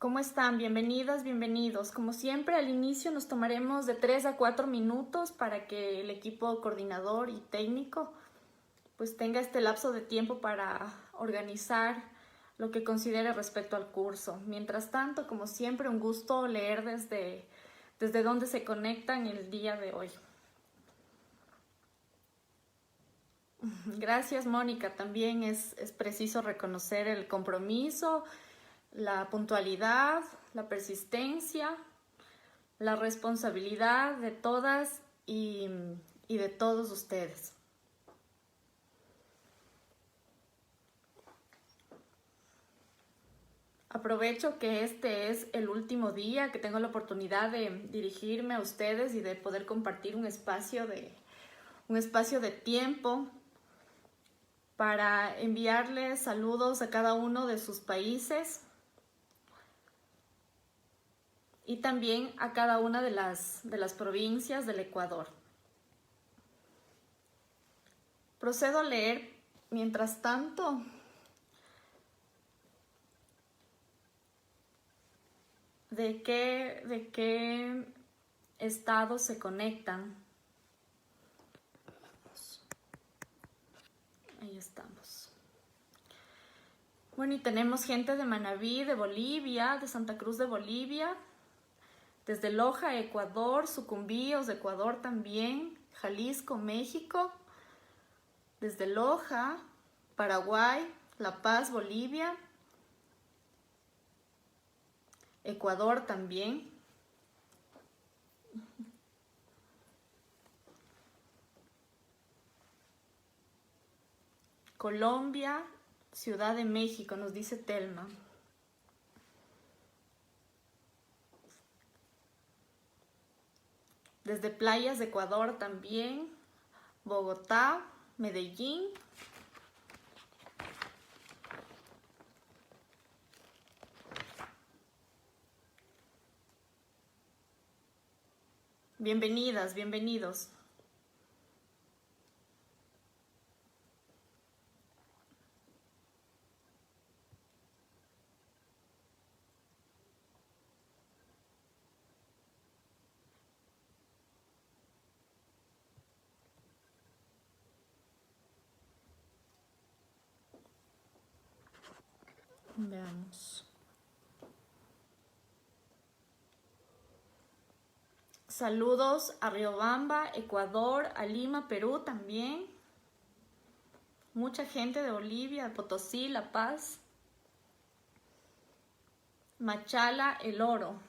¿Cómo están? Bienvenidas, bienvenidos. Como siempre, al inicio nos tomaremos de 3 a 4 minutos para que el equipo coordinador y técnico pues tenga este lapso de tiempo para organizar lo que considere respecto al curso. Mientras tanto, como siempre, un gusto leer desde dónde se conectan el día de hoy. Gracias, Mónica. También es preciso reconocer el compromiso, la puntualidad, la persistencia, la responsabilidad de todas y de todos ustedes. Aprovecho que este es el último día que tengo la oportunidad de dirigirme a ustedes y de poder compartir un espacio de tiempo para enviarles saludos a cada uno de sus países y también a cada una de las provincias del Ecuador. Procedo a leer, mientras tanto, de qué estados se conectan. Ahí estamos. Bueno, y tenemos gente de Manabí, de Bolivia, de Santa Cruz de Bolivia, desde Loja, Ecuador, Sucumbíos, de Ecuador también, Jalisco, México, desde Loja, Paraguay, La Paz, Bolivia, Ecuador también, Colombia, Ciudad de México, nos dice Telma. Desde playas de Ecuador también, Bogotá, Medellín. Bienvenidas, bienvenidos. Veamos. Saludos a Riobamba, Ecuador, a Lima, Perú también. Mucha gente de Bolivia, Potosí, La Paz. Machala, El Oro.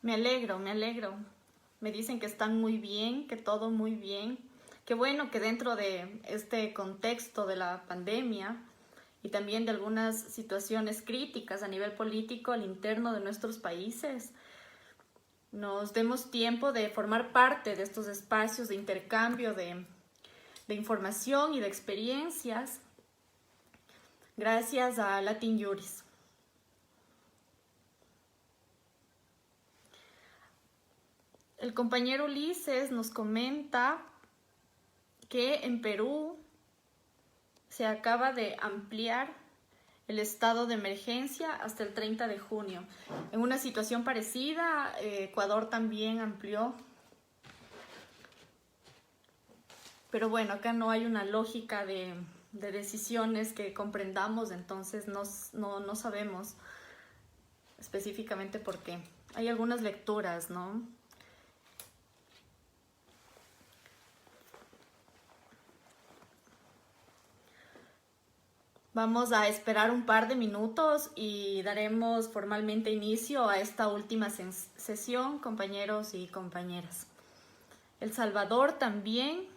Me alegro, me alegro. Me dicen que están muy bien, que todo muy bien. Qué bueno que dentro de este contexto de la pandemia y también de algunas situaciones críticas a nivel político al interno de nuestros países, nos demos tiempo de formar parte de estos espacios de intercambio de información y de experiencias gracias a Latin Juris. El compañero Ulises nos comenta que en Perú se acaba de ampliar el estado de emergencia hasta el 30 de junio. En una situación parecida, Ecuador también amplió. Pero bueno, acá no hay una lógica de decisiones que comprendamos, entonces no sabemos específicamente por qué. Hay algunas lecturas, ¿no? Vamos a esperar un par de minutos y daremos formalmente inicio a esta última sesión, compañeros y compañeras. El Salvador también.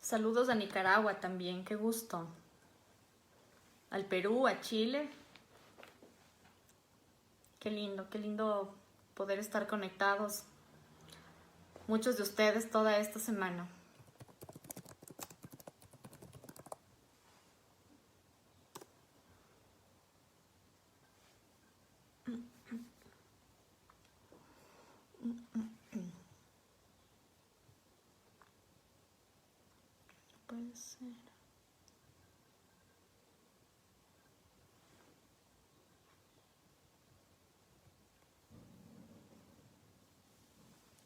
Saludos a Nicaragua también, qué gusto. Al Perú, a Chile. Qué lindo poder estar conectados. Muchos de ustedes toda esta semana. Puede ser.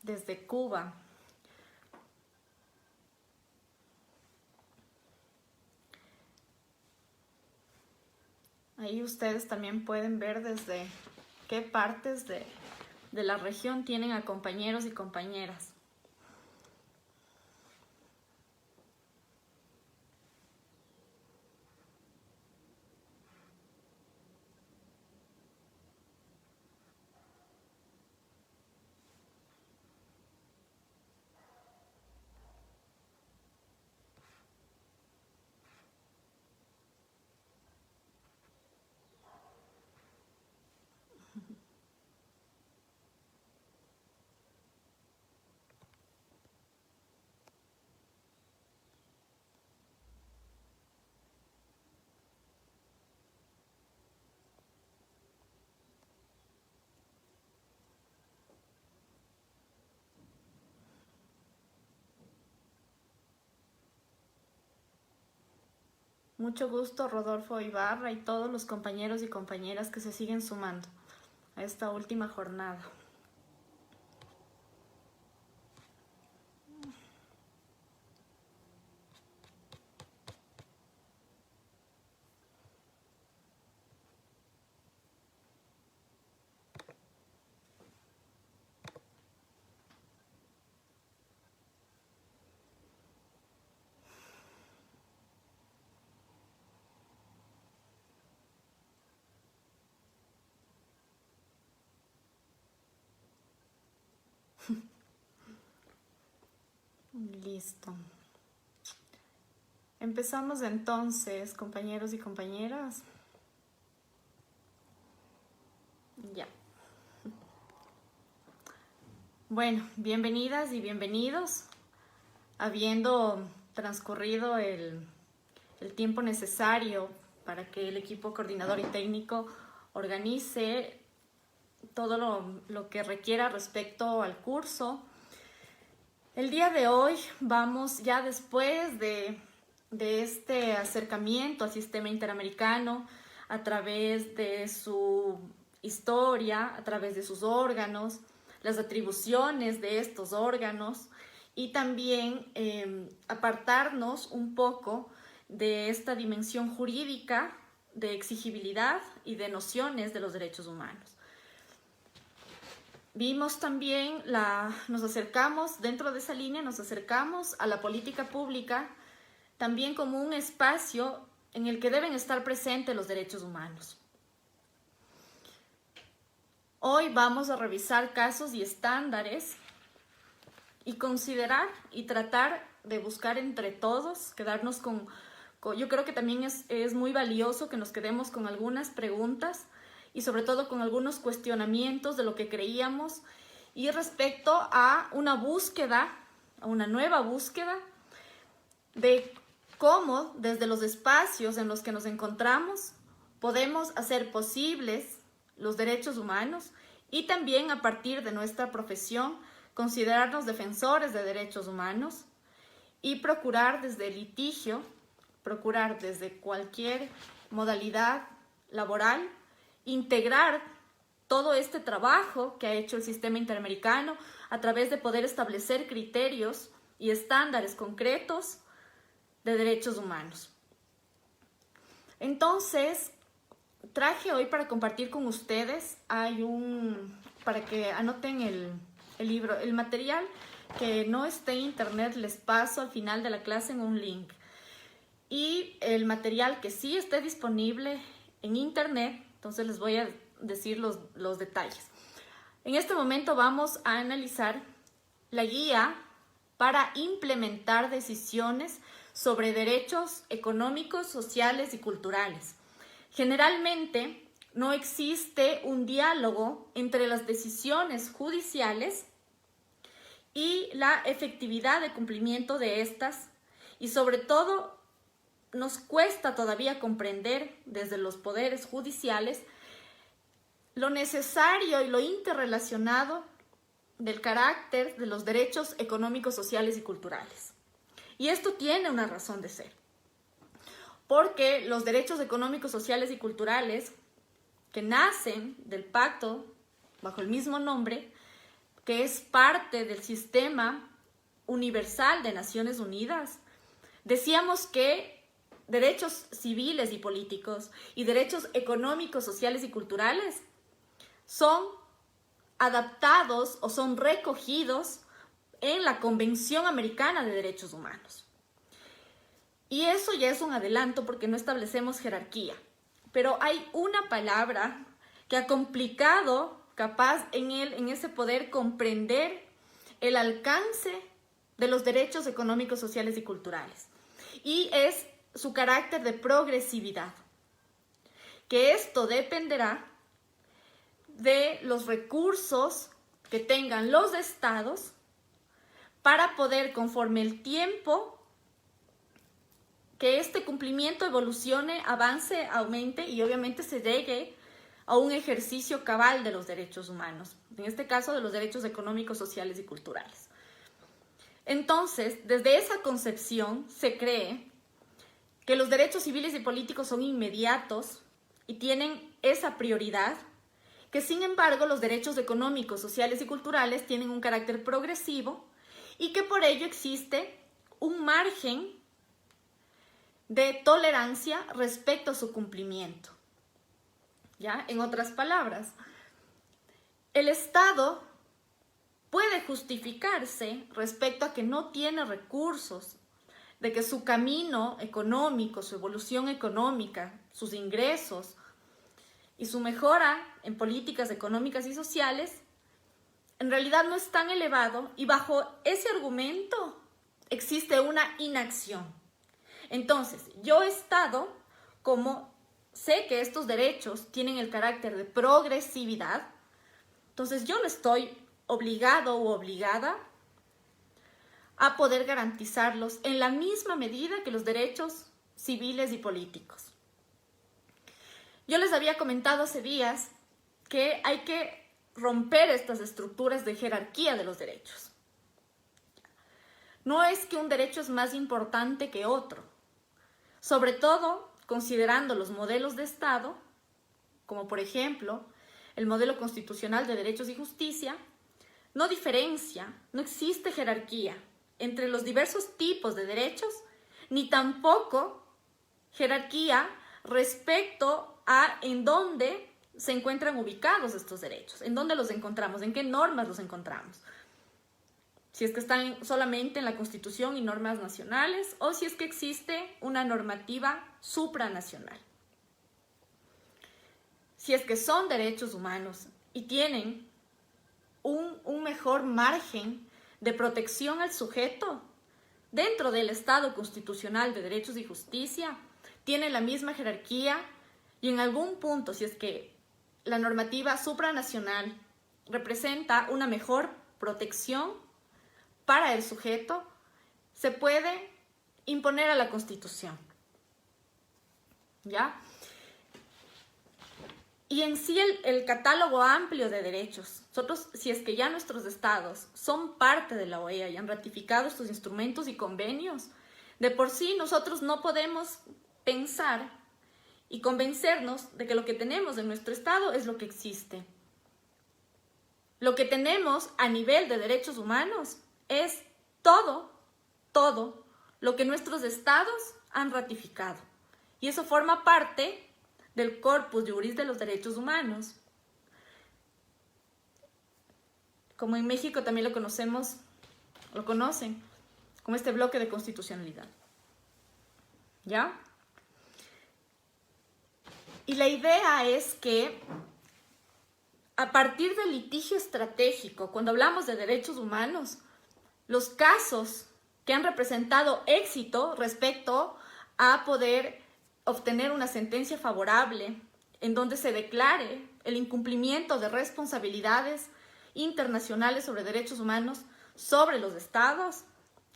Desde Cuba. Ahí ustedes también pueden ver desde qué partes de la región tienen a compañeros y compañeras. Mucho gusto, Rodolfo Ibarra, y todos los compañeros y compañeras que se siguen sumando a esta última jornada. Listo. Empezamos entonces, compañeros y compañeras. Ya. Bueno, bienvenidas y bienvenidos. Habiendo transcurrido el tiempo necesario para que el equipo coordinador y técnico organice todo lo que requiera respecto al curso, el día de hoy vamos, ya después de este acercamiento al sistema interamericano a través de su historia, a través de sus órganos, las atribuciones de estos órganos, y también apartarnos un poco de esta dimensión jurídica de exigibilidad y de nociones de los derechos humanos. Vimos también, nos acercamos, dentro de esa línea, nos acercamos a la política pública también como un espacio en el que deben estar presentes los derechos humanos. Hoy vamos a revisar casos y estándares y considerar y tratar de buscar entre todos, quedarnos con yo creo que también es muy valioso que nos quedemos con algunas preguntas y sobre todo con algunos cuestionamientos de lo que creíamos y respecto a una búsqueda, a una nueva búsqueda de cómo desde los espacios en los que nos encontramos podemos hacer posibles los derechos humanos y también a partir de nuestra profesión considerarnos defensores de derechos humanos y procurar desde el litigio, procurar desde cualquier modalidad laboral, integrar todo este trabajo que ha hecho el sistema interamericano a través de poder establecer criterios y estándares concretos de derechos humanos. Entonces, traje hoy para compartir con ustedes, para que anoten el libro, el material que no esté en internet les paso al final de la clase en un link. Y el material que sí esté disponible en internet, entonces les voy a decir los detalles. En este momento vamos a analizar la guía para implementar decisiones sobre derechos económicos, sociales y culturales. Generalmente no existe un diálogo entre las decisiones judiciales y la efectividad de cumplimiento de estas, y sobre todo nos cuesta todavía comprender desde los poderes judiciales lo necesario y lo interrelacionado del carácter de los derechos económicos, sociales y culturales. Y esto tiene una razón de ser, porque los derechos económicos, sociales y culturales que nacen del pacto bajo el mismo nombre, que es parte del sistema universal de Naciones Unidas, decíamos que derechos civiles y políticos y derechos económicos, sociales y culturales son adaptados o son recogidos en la Convención Americana de Derechos Humanos. Y eso ya es un adelanto porque no establecemos jerarquía. Pero hay una palabra que ha complicado capaz en ese poder comprender el alcance de los derechos económicos, sociales y culturales. Y es su carácter de progresividad. Que esto dependerá de los recursos que tengan los estados para poder, conforme el tiempo, que este cumplimiento evolucione, avance, aumente y obviamente se llegue a un ejercicio cabal de los derechos humanos, en este caso de los derechos económicos, sociales y culturales. Entonces, desde esa concepción se cree que los derechos civiles y políticos son inmediatos y tienen esa prioridad, que sin embargo los derechos económicos, sociales y culturales tienen un carácter progresivo y que por ello existe un margen de tolerancia respecto a su cumplimiento. ¿Ya? En otras palabras, el Estado puede justificarse respecto a que no tiene recursos, de que su camino económico, su evolución económica, sus ingresos y su mejora en políticas económicas y sociales en realidad no es tan elevado, y bajo ese argumento existe una inacción. Entonces, yo Estado, como sé que estos derechos tienen el carácter de progresividad, entonces yo no estoy obligado o obligada a poder garantizarlos en la misma medida que los derechos civiles y políticos. Yo les había comentado hace días que hay que romper estas estructuras de jerarquía de los derechos. No es que un derecho es más importante que otro, sobre todo considerando los modelos de Estado, como por ejemplo el modelo constitucional de derechos y justicia, no diferencia, no existe jerarquía entre los diversos tipos de derechos, ni tampoco jerarquía respecto a en dónde se encuentran ubicados estos derechos, en dónde los encontramos, en qué normas los encontramos. Si es que están solamente en la Constitución y normas nacionales, o si es que existe una normativa supranacional. Si es que son derechos humanos y tienen un mejor margen de protección al sujeto dentro del Estado constitucional de derechos y justicia, tienen la misma jerarquía y en algún punto, si es que la normativa supranacional representa una mejor protección para el sujeto, se puede imponer a la Constitución. ¿Ya? Y en sí el catálogo amplio de derechos, nosotros, si es que ya nuestros estados son parte de la OEA y han ratificado estos instrumentos y convenios, de por sí nosotros no podemos pensar y convencernos de que lo que tenemos en nuestro estado es lo que existe. Lo que tenemos a nivel de derechos humanos es todo lo que nuestros estados han ratificado. Y eso forma parte del corpus juris de los derechos humanos. Como en México también lo conocen como este bloque de constitucionalidad. ¿Ya? Y la idea es que a partir del litigio estratégico, cuando hablamos de derechos humanos, los casos que han representado éxito respecto a poder obtener una sentencia favorable en donde se declare el incumplimiento de responsabilidades internacionales sobre derechos humanos sobre los estados,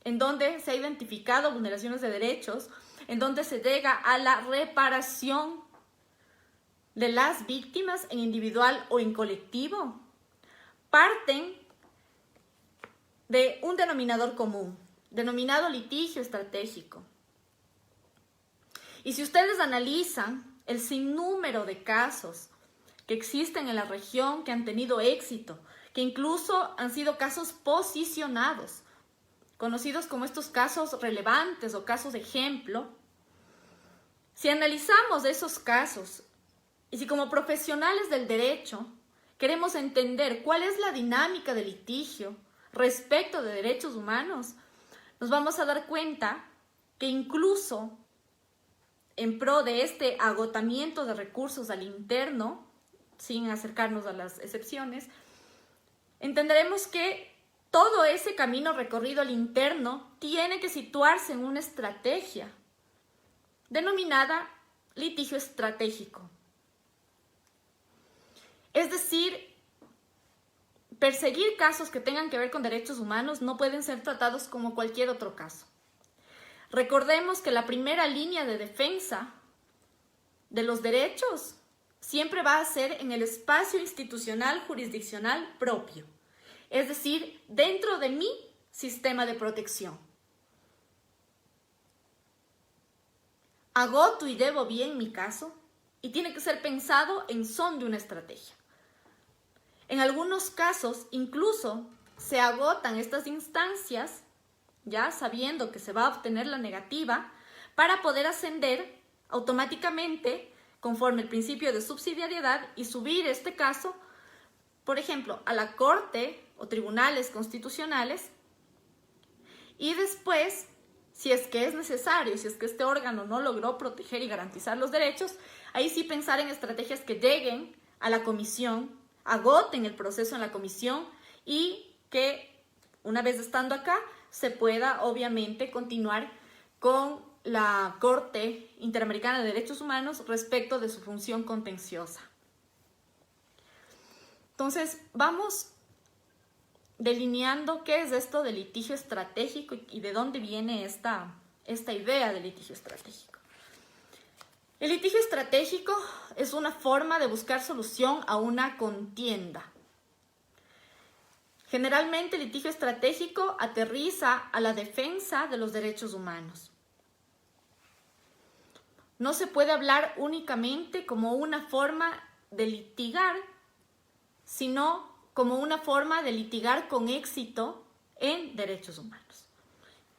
en donde se ha identificado vulneraciones de derechos, en donde se llega a la reparación de las víctimas en individual o en colectivo, parten de un denominador común, denominado litigio estratégico. Y si ustedes analizan el sinnúmero de casos que existen en la región que han tenido éxito, que incluso han sido casos posicionados, conocidos como estos casos relevantes o casos de ejemplo, si analizamos esos casos y si como profesionales del derecho queremos entender cuál es la dinámica del litigio respecto de derechos humanos, nos vamos a dar cuenta que incluso en pro de este agotamiento de recursos al interno, sin acercarnos a las excepciones, entenderemos que todo ese camino recorrido al interno tiene que situarse en una estrategia denominada litigio estratégico. Es decir, perseguir casos que tengan que ver con derechos humanos no pueden ser tratados como cualquier otro caso. Recordemos que la primera línea de defensa de los derechos siempre va a ser en el espacio institucional jurisdiccional propio, es decir, dentro de mi sistema de protección. Agoto y debo bien mi caso y tiene que ser pensado en son de una estrategia. En algunos casos incluso se agotan estas instancias ya sabiendo que se va a obtener la negativa para poder ascender automáticamente conforme el principio de subsidiariedad y subir este caso, por ejemplo, a la Corte o tribunales constitucionales y después, si es que es necesario, si es que este órgano no logró proteger y garantizar los derechos, ahí sí pensar en estrategias que lleguen a la comisión, agoten el proceso en la comisión y que una vez estando acá se pueda obviamente continuar con la Corte Interamericana de Derechos Humanos respecto de su función contenciosa. Entonces, vamos delineando qué es esto de litigio estratégico y de dónde viene esta idea de litigio estratégico. El litigio estratégico es una forma de buscar solución a una contienda. Generalmente el litigio estratégico aterriza a la defensa de los derechos humanos. No se puede hablar únicamente como una forma de litigar, sino como una forma de litigar con éxito en derechos humanos.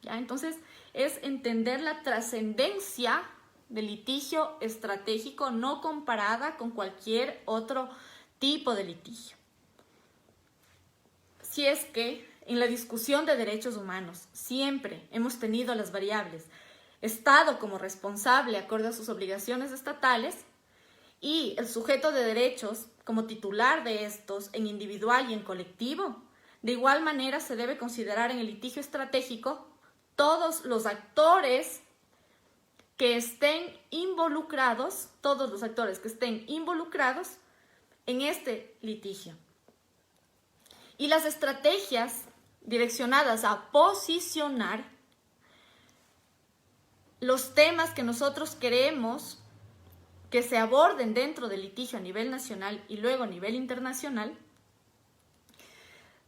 ¿Ya? Entonces, es entender la trascendencia del litigio estratégico no comparada con cualquier otro tipo de litigio. Si es que en la discusión de derechos humanos siempre hemos tenido las variables Estado como responsable acorde a sus obligaciones estatales y el sujeto de derechos como titular de estos en individual y en colectivo, de igual manera se debe considerar en el litigio estratégico todos los actores que estén involucrados, en este litigio. Y las estrategias direccionadas a posicionar los temas que nosotros queremos que se aborden dentro del litigio a nivel nacional y luego a nivel internacional,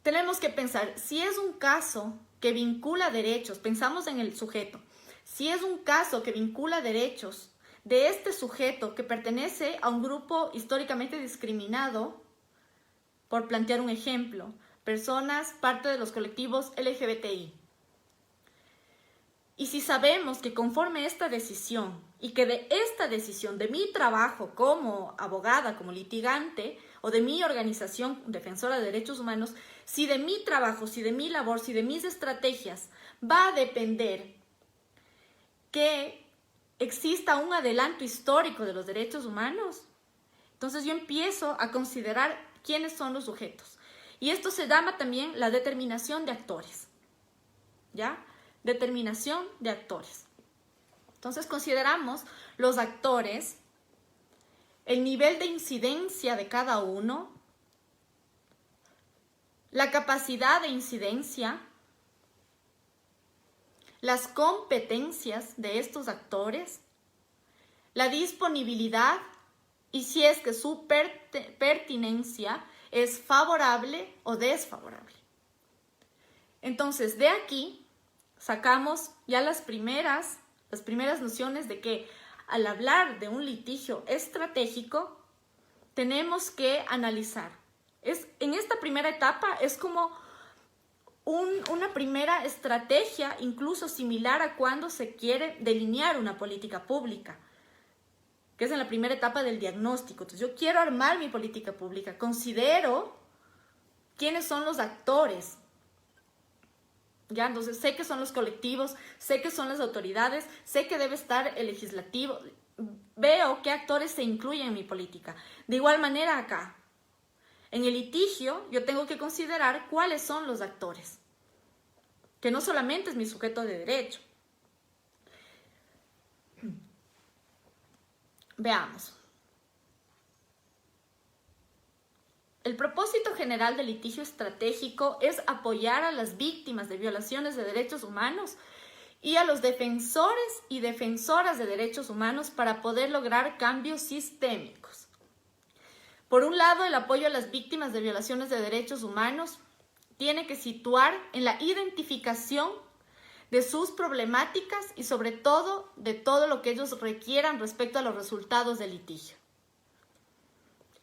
tenemos que pensar, si es un caso que vincula derechos, pensamos en el sujeto, si es un caso que vincula derechos de este sujeto que pertenece a un grupo históricamente discriminado, por plantear un ejemplo, personas parte de los colectivos LGBTI. Y si sabemos que conforme esta decisión y que de esta decisión, de mi trabajo como abogada, como litigante o de mi organización defensora de derechos humanos, si de mi trabajo, si de mi labor, si de mis estrategias va a depender que exista un adelanto histórico de los derechos humanos, entonces yo empiezo a considerar quiénes son los sujetos. Y esto se llama también la determinación de actores. ¿ya? Determinación de actores. Entonces consideramos los actores, el nivel de incidencia de cada uno, la capacidad de incidencia, las competencias de estos actores, la disponibilidad y si es que su pertinencia es favorable o desfavorable. Entonces, de aquí sacamos ya las primeras nociones de que al hablar de un litigio estratégico, tenemos que analizar. En esta primera etapa es como una primera estrategia, incluso similar a cuando se quiere delinear una política pública, que es en la primera etapa del diagnóstico. Entonces, yo quiero armar mi política pública, considero quiénes son los actores, ¿ya? Entonces, sé que son los colectivos, sé que son las autoridades, sé que debe estar el legislativo, veo qué actores se incluyen en mi política. De igual manera acá, en el litigio, yo tengo que considerar cuáles son los actores, que no solamente es mi sujeto de derecho. Veamos. El propósito general del litigio estratégico es apoyar a las víctimas de violaciones de derechos humanos y a los defensores y defensoras de derechos humanos para poder lograr cambios sistémicos. Por un lado, el apoyo a las víctimas de violaciones de derechos humanos tiene que situar en la identificación de sus problemáticas y sobre todo de todo lo que ellos requieran respecto a los resultados del litigio.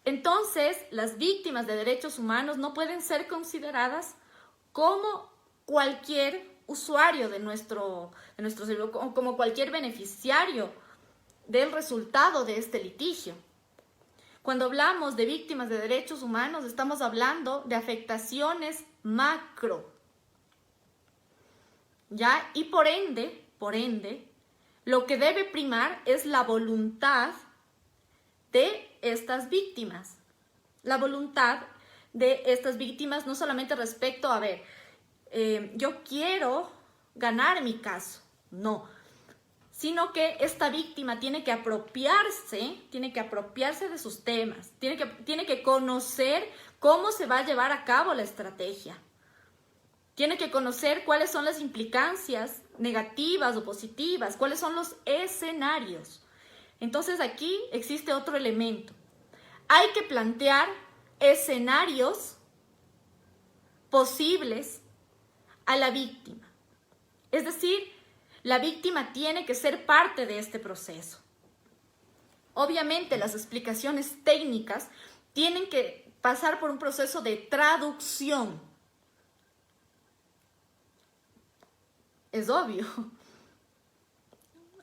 Entonces, las víctimas de derechos humanos no pueden ser consideradas como cualquier usuario de nuestro servicio, como cualquier beneficiario del resultado de este litigio. Cuando hablamos de víctimas de derechos humanos, estamos hablando de afectaciones macro, ¿ya? Y por ende, lo que debe primar es la voluntad de estas víctimas. La voluntad de estas víctimas no solamente respecto a yo quiero ganar mi caso, no, sino que esta víctima tiene que apropiarse de sus temas, tiene que conocer cómo se va a llevar a cabo la estrategia. Tiene que conocer cuáles son las implicancias negativas o positivas, cuáles son los escenarios. Entonces aquí existe otro elemento. Hay que plantear escenarios posibles a la víctima. Es decir, la víctima tiene que ser parte de este proceso. Obviamente las explicaciones técnicas tienen que pasar por un proceso de traducción. Es obvio.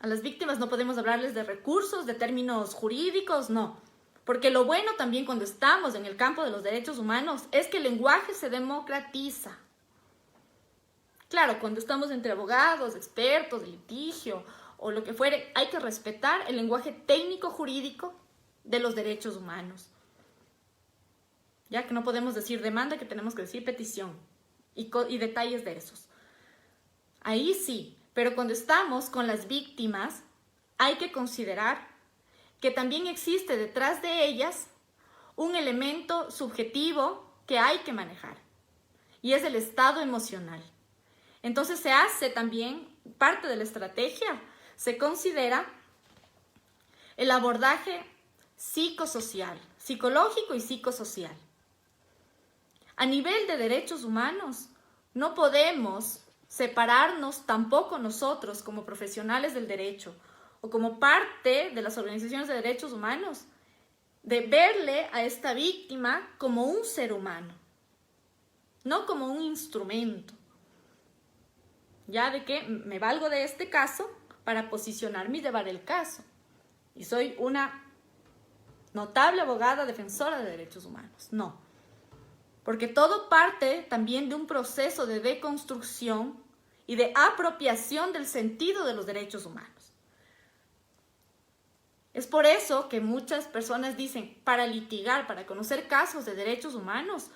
A las víctimas no podemos hablarles de recursos, de términos jurídicos, no. Porque lo bueno también cuando estamos en el campo de los derechos humanos es que el lenguaje se democratiza. Claro, cuando estamos entre abogados, expertos de litigio o lo que fuere, hay que respetar el lenguaje técnico jurídico de los derechos humanos. Ya que no podemos decir demanda, que tenemos que decir petición y detalles de esos. Ahí sí, pero cuando estamos con las víctimas, hay que considerar que también existe detrás de ellas un elemento subjetivo que hay que manejar, y es el estado emocional. Entonces se hace también parte de la estrategia, se considera el abordaje psicosocial, psicológico y psicosocial. A nivel de derechos humanos, no podemos separarnos tampoco nosotros como profesionales del derecho o como parte de las organizaciones de derechos humanos de verle a esta víctima como un ser humano, no como un instrumento. Ya de que me valgo de este caso para posicionarme y llevar el caso. Y soy una notable abogada defensora de derechos humanos. No. Porque todo parte también de un proceso de deconstrucción y de apropiación del sentido de los derechos humanos. Es por eso que muchas personas dicen, para litigar, para conocer casos de derechos humanos,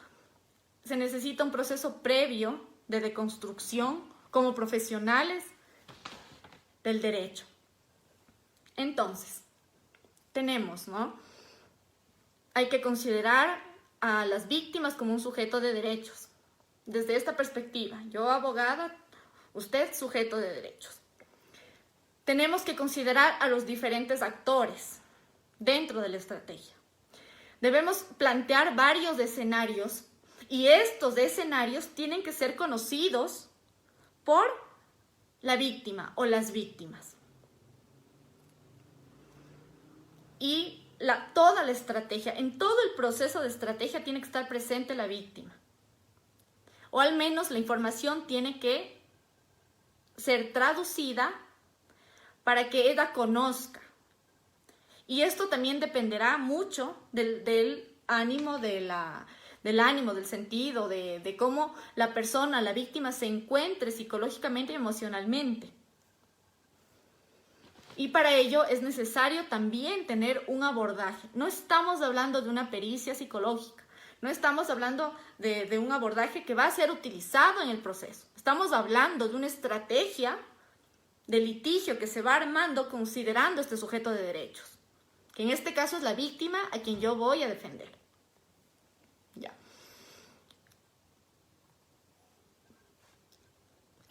se necesita un proceso previo de deconstrucción como profesionales del derecho. Entonces, tenemos, ¿no? Hay que considerar a las víctimas como un sujeto de derechos. Desde esta perspectiva, yo abogada, usted sujeto de derechos. Tenemos que considerar a los diferentes actores dentro de la estrategia. Debemos plantear varios escenarios y estos escenarios tienen que ser conocidos por la víctima o las víctimas. Y toda la estrategia, en todo el proceso de estrategia tiene que estar presente la víctima. O al menos la información tiene que ser traducida para que ella conozca. Y esto también dependerá mucho del ánimo, del sentido, de cómo la persona, la víctima, se encuentre psicológicamente y emocionalmente. Y para ello es necesario también tener un abordaje. No estamos hablando de una pericia psicológica, no estamos hablando de un abordaje que va a ser utilizado en el proceso. Estamos hablando de una estrategia de litigio que se va armando considerando este sujeto de derechos, que en este caso es la víctima a quien yo voy a defender. Ya.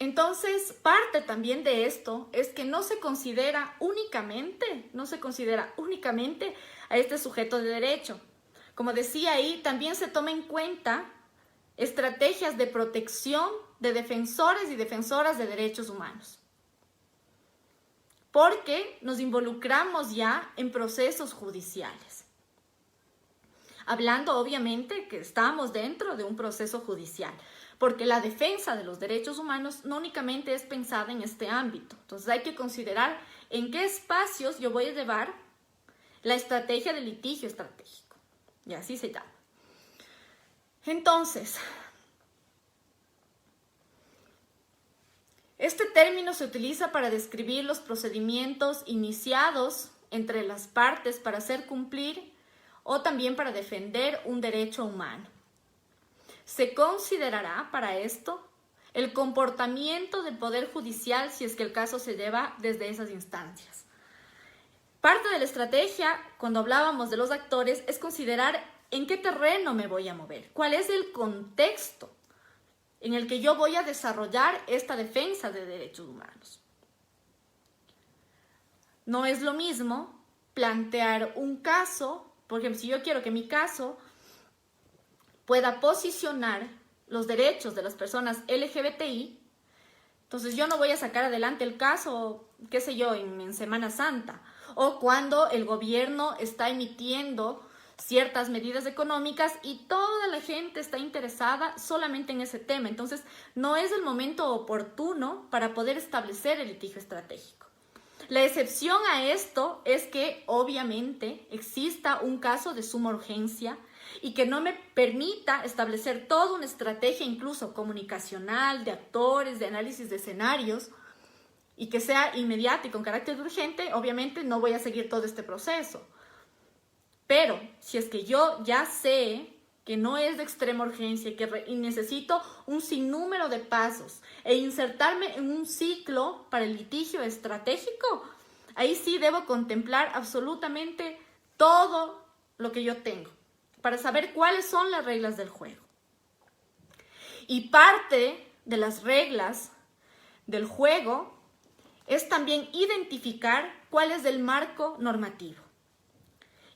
Entonces, parte también de esto es que no se considera únicamente a este sujeto de derecho. Como decía ahí, también se toma en cuenta estrategias de protección de defensores y defensoras de derechos humanos. Porque nos involucramos ya en procesos judiciales. Hablando obviamente que estamos dentro de un proceso judicial, porque la defensa de los derechos humanos no únicamente es pensada en este ámbito. Entonces hay que considerar en qué espacios yo voy a llevar la estrategia de litigio estratégico. Y así se llama. Entonces, este término se utiliza para describir los procedimientos iniciados entre las partes para hacer cumplir o también para defender un derecho humano. Se considerará para esto el comportamiento del Poder Judicial si es que el caso se lleva desde esas instancias. Parte de la estrategia, cuando hablábamos de los actores, es considerar en qué terreno me voy a mover, cuál es el contexto en el que yo voy a desarrollar esta defensa de derechos humanos. No es lo mismo plantear un caso, por ejemplo, si yo quiero que mi caso pueda posicionar los derechos de las personas LGBTI, entonces yo no voy a sacar adelante el caso, qué sé yo, en Semana Santa, o cuando el gobierno está emitiendo ciertas medidas económicas y toda la gente está interesada solamente en ese tema. Entonces, no es el momento oportuno para poder establecer el litigio estratégico. La excepción a esto es que, obviamente, exista un caso de suma urgencia y que no me permita establecer toda una estrategia, incluso comunicacional, de actores, de análisis de escenarios, y que sea inmediata y con carácter urgente. Obviamente no voy a seguir todo este proceso. Pero si es que yo ya sé que no es de extrema urgencia y necesito un sinnúmero de pasos e insertarme en un ciclo para el litigio estratégico, ahí sí debo contemplar absolutamente todo lo que yo tengo para saber cuáles son las reglas del juego. Y parte de las reglas del juego es también identificar cuál es el marco normativo.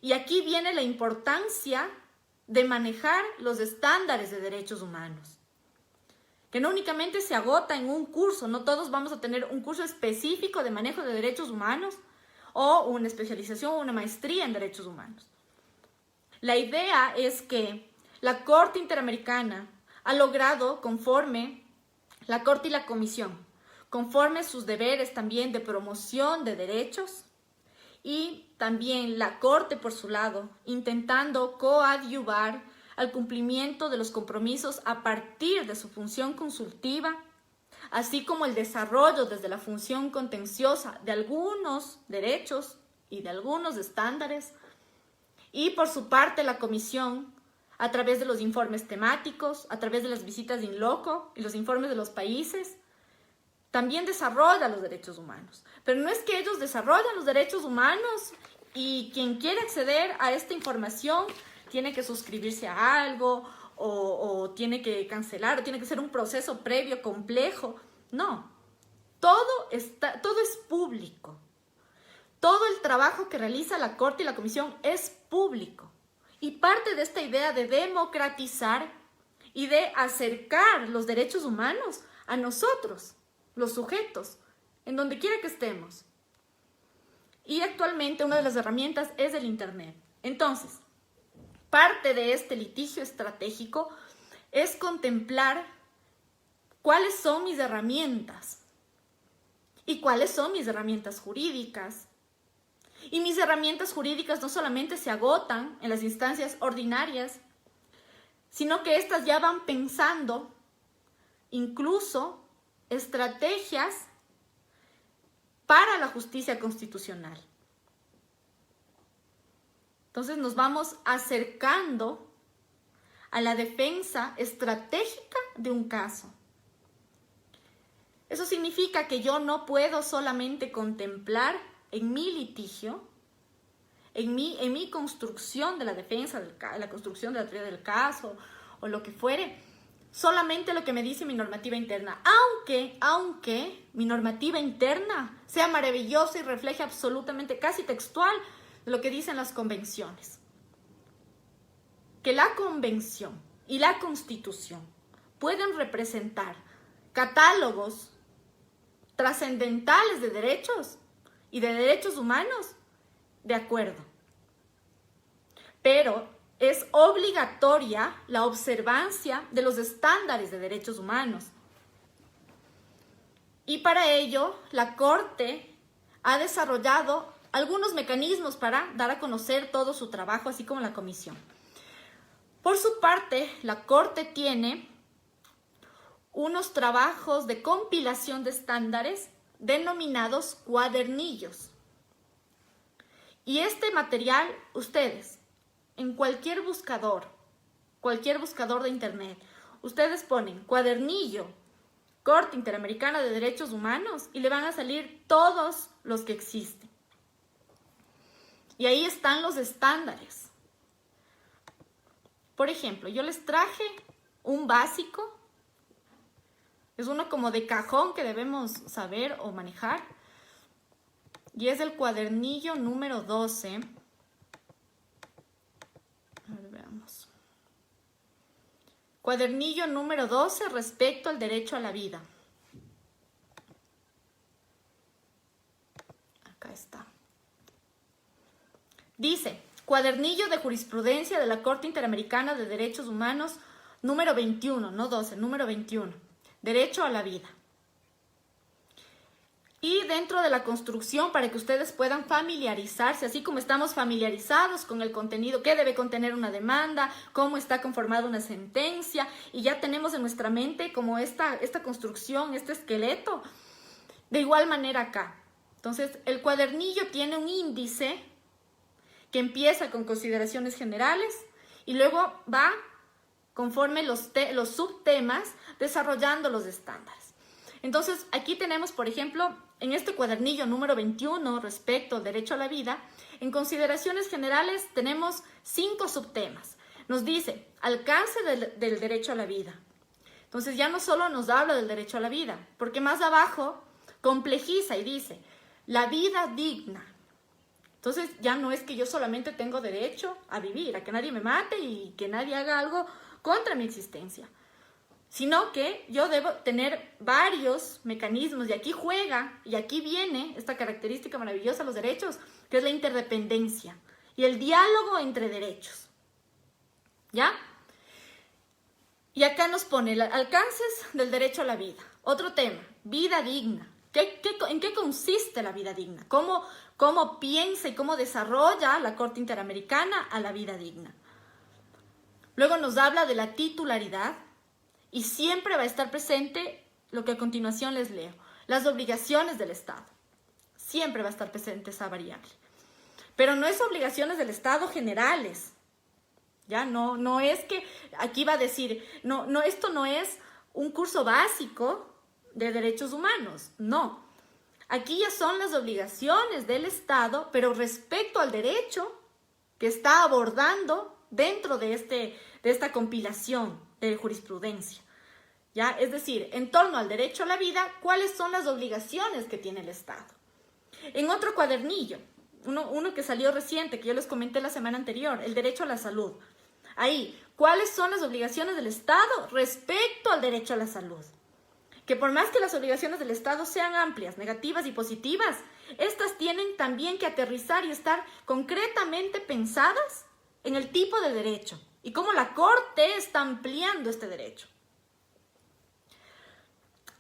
Y aquí viene la importancia de manejar los estándares de derechos humanos, que no únicamente se agota en un curso, no todos vamos a tener un curso específico de manejo de derechos humanos o una especialización o una maestría en derechos humanos. La idea es que la Corte Interamericana ha logrado, conforme la Corte y la Comisión, conforme sus deberes también de promoción de derechos, y también la Corte, por su lado, intentando coadyuvar al cumplimiento de los compromisos a partir de su función consultiva, así como el desarrollo desde la función contenciosa de algunos derechos y de algunos estándares, y por su parte la Comisión, a través de los informes temáticos, a través de las visitas in loco y los informes de los países, también desarrolla los derechos humanos. Pero no es que ellos desarrollan los derechos humanos y quien quiere acceder a esta información tiene que suscribirse a algo o tiene que cancelar o tiene que ser un proceso previo complejo. No, todo es público. Todo el trabajo que realiza la Corte y la Comisión es público. Y parte de esta idea de democratizar y de acercar los derechos humanos a nosotros, los sujetos, en donde quiera que estemos. Y actualmente una de las herramientas es el Internet. Entonces, parte de este litigio estratégico es contemplar cuáles son mis herramientas y cuáles son mis herramientas jurídicas. Y mis herramientas jurídicas no solamente se agotan en las instancias ordinarias, sino que éstas ya van pensando incluso estrategias para la justicia constitucional. Entonces nos vamos acercando a la defensa estratégica de un caso. Eso significa que yo no puedo solamente contemplar en mi litigio, en mi construcción de la defensa, la construcción de la teoría del caso o lo que fuere, solamente lo que me dice mi normativa interna, aunque mi normativa interna sea maravillosa y refleje absolutamente casi textual de lo que dicen las convenciones. Que la convención y la constitución pueden representar catálogos trascendentales de derechos y de derechos humanos, de acuerdo. Pero es obligatoria la observancia de los estándares de derechos humanos. Y para ello, la Corte ha desarrollado algunos mecanismos para dar a conocer todo su trabajo, así como la Comisión. Por su parte, la Corte tiene unos trabajos de compilación de estándares denominados cuadernillos. Y este material, ustedes, en cualquier buscador de internet, ustedes ponen cuadernillo, Corte Interamericana de Derechos Humanos y le van a salir todos los que existen. Y ahí están los estándares. Por ejemplo, yo les traje un básico. Es uno como de cajón que debemos saber o manejar. Y es el cuadernillo número 12. A ver, veamos. Cuadernillo número 12 respecto al derecho a la vida. Acá está. Dice, cuadernillo de jurisprudencia de la Corte Interamericana de Derechos Humanos número 21, no 12, número 21. Derecho a la vida. Y dentro de la construcción, para que ustedes puedan familiarizarse, así como estamos familiarizados con el contenido, qué debe contener una demanda, cómo está conformada una sentencia, y ya tenemos en nuestra mente como esta construcción, este esqueleto, de igual manera acá. Entonces, el cuadernillo tiene un índice que empieza con consideraciones generales y luego va conforme los subtemas desarrollando los estándares. Entonces, aquí tenemos, por ejemplo, en este cuadernillo número 21 respecto al derecho a la vida, en consideraciones generales tenemos 5 subtemas. Nos dice, alcance del derecho a la vida. Entonces, ya no solo nos habla del derecho a la vida, porque más abajo complejiza y dice, la vida digna. Entonces, ya no es que yo solamente tengo derecho a vivir, a que nadie me mate y que nadie haga algo contra mi existencia, sino que yo debo tener varios mecanismos, y aquí juega, y aquí viene esta característica maravillosa de los derechos, que es la interdependencia y el diálogo entre derechos, ¿ya? Y acá nos pone alcances del derecho a la vida. Otro tema, vida digna. ¿En qué consiste la vida digna? ¿Cómo piensa y cómo desarrolla la Corte Interamericana a la vida digna? Luego nos habla de la titularidad y siempre va a estar presente lo que a continuación les leo, las obligaciones del Estado. Siempre va a estar presente esa variable. Pero no es obligaciones del Estado generales. Ya no es que aquí va a decir, no, esto no es un curso básico de derechos humanos. No. Aquí ya son las obligaciones del Estado, pero respecto al derecho que está abordando dentro de esta compilación de jurisprudencia. ¿Ya? Es decir, en torno al derecho a la vida, ¿cuáles son las obligaciones que tiene el Estado? En otro cuadernillo, uno que salió reciente, que yo les comenté la semana anterior, el derecho a la salud. Ahí, ¿cuáles son las obligaciones del Estado respecto al derecho a la salud? Que por más que las obligaciones del Estado sean amplias, negativas y positivas, estas tienen también que aterrizar y estar concretamente pensadas en el tipo de derecho y cómo la Corte está ampliando este derecho.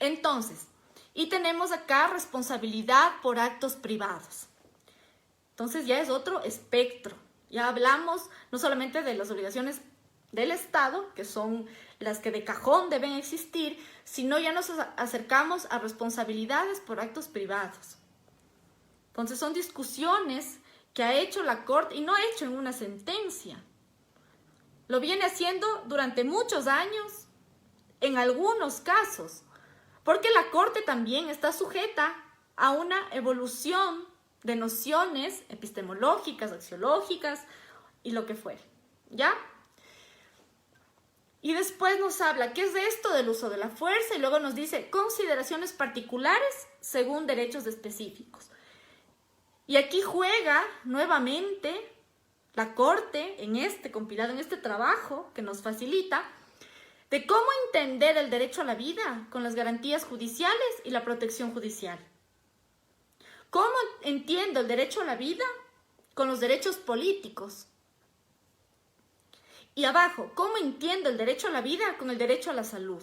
Entonces, y tenemos acá responsabilidad por actos privados. Entonces ya es otro espectro. Ya hablamos no solamente de las obligaciones del Estado, que son las que de cajón deben existir, sino ya nos acercamos a responsabilidades por actos privados. Entonces son discusiones que ha hecho la Corte y no ha hecho en una sentencia. Lo viene haciendo durante muchos años, en algunos casos, porque la Corte también está sujeta a una evolución de nociones epistemológicas, axiológicas y lo que fuere, ¿ya? Y después nos habla, ¿qué es esto del uso de la fuerza? Y luego nos dice, consideraciones particulares según derechos específicos. Y aquí juega nuevamente la Corte en este compilado, en este trabajo que nos facilita, de cómo entender el derecho a la vida con las garantías judiciales y la protección judicial. ¿Cómo entiendo el derecho a la vida con los derechos políticos? Y abajo, ¿cómo entiendo el derecho a la vida con el derecho a la salud?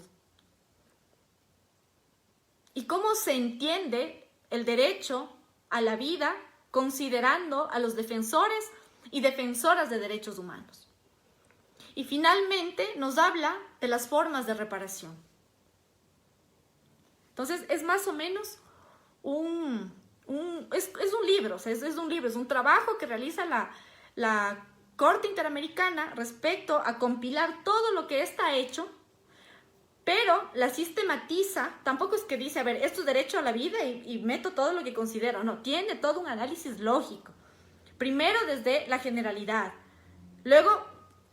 ¿Y cómo se entiende el derecho a la vida considerando a los defensores y defensoras de derechos humanos? Y finalmente nos habla de las formas de reparación. Entonces es más o menos un libro, o sea, es un libro, es un trabajo que realiza la Corte Interamericana respecto a compilar todo lo que está hecho, pero la sistematiza. Tampoco es que dice, a ver, esto es derecho a la vida y meto todo lo que considero. No, tiene todo un análisis lógico. Primero desde la generalidad. Luego,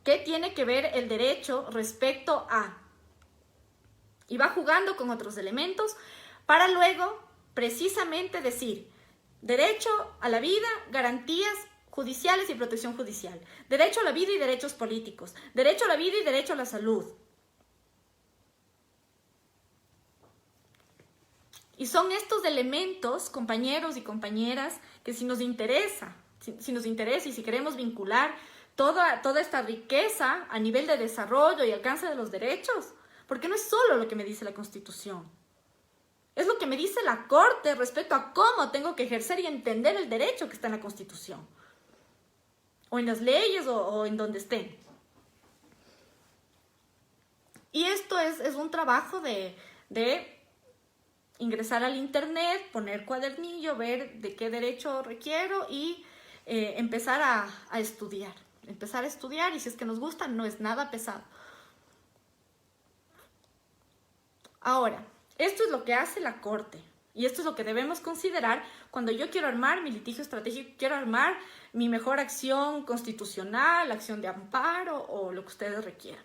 ¿qué tiene que ver el derecho respecto a? Y va jugando con otros elementos para luego precisamente decir derecho a la vida, garantías judiciales y protección judicial, derecho a la vida y derechos políticos, derecho a la vida y derecho a la salud. Y son estos elementos, compañeros y compañeras, que si nos interesa y si queremos vincular toda esta riqueza a nivel de desarrollo y alcance de los derechos, porque no es solo lo que me dice la Constitución, es lo que me dice la Corte respecto a cómo tengo que ejercer y entender el derecho que está en la Constitución, o en las leyes o en donde estén. Y esto es un trabajo de ingresar al internet, poner cuadernillo, ver de qué derecho requiero y empezar a estudiar. Empezar a estudiar, y si es que nos gusta, no es nada pesado. Ahora, esto es lo que hace la Corte y esto es lo que debemos considerar cuando yo quiero armar mi litigio estratégico, quiero armar mi mejor acción constitucional, acción de amparo o lo que ustedes requieran.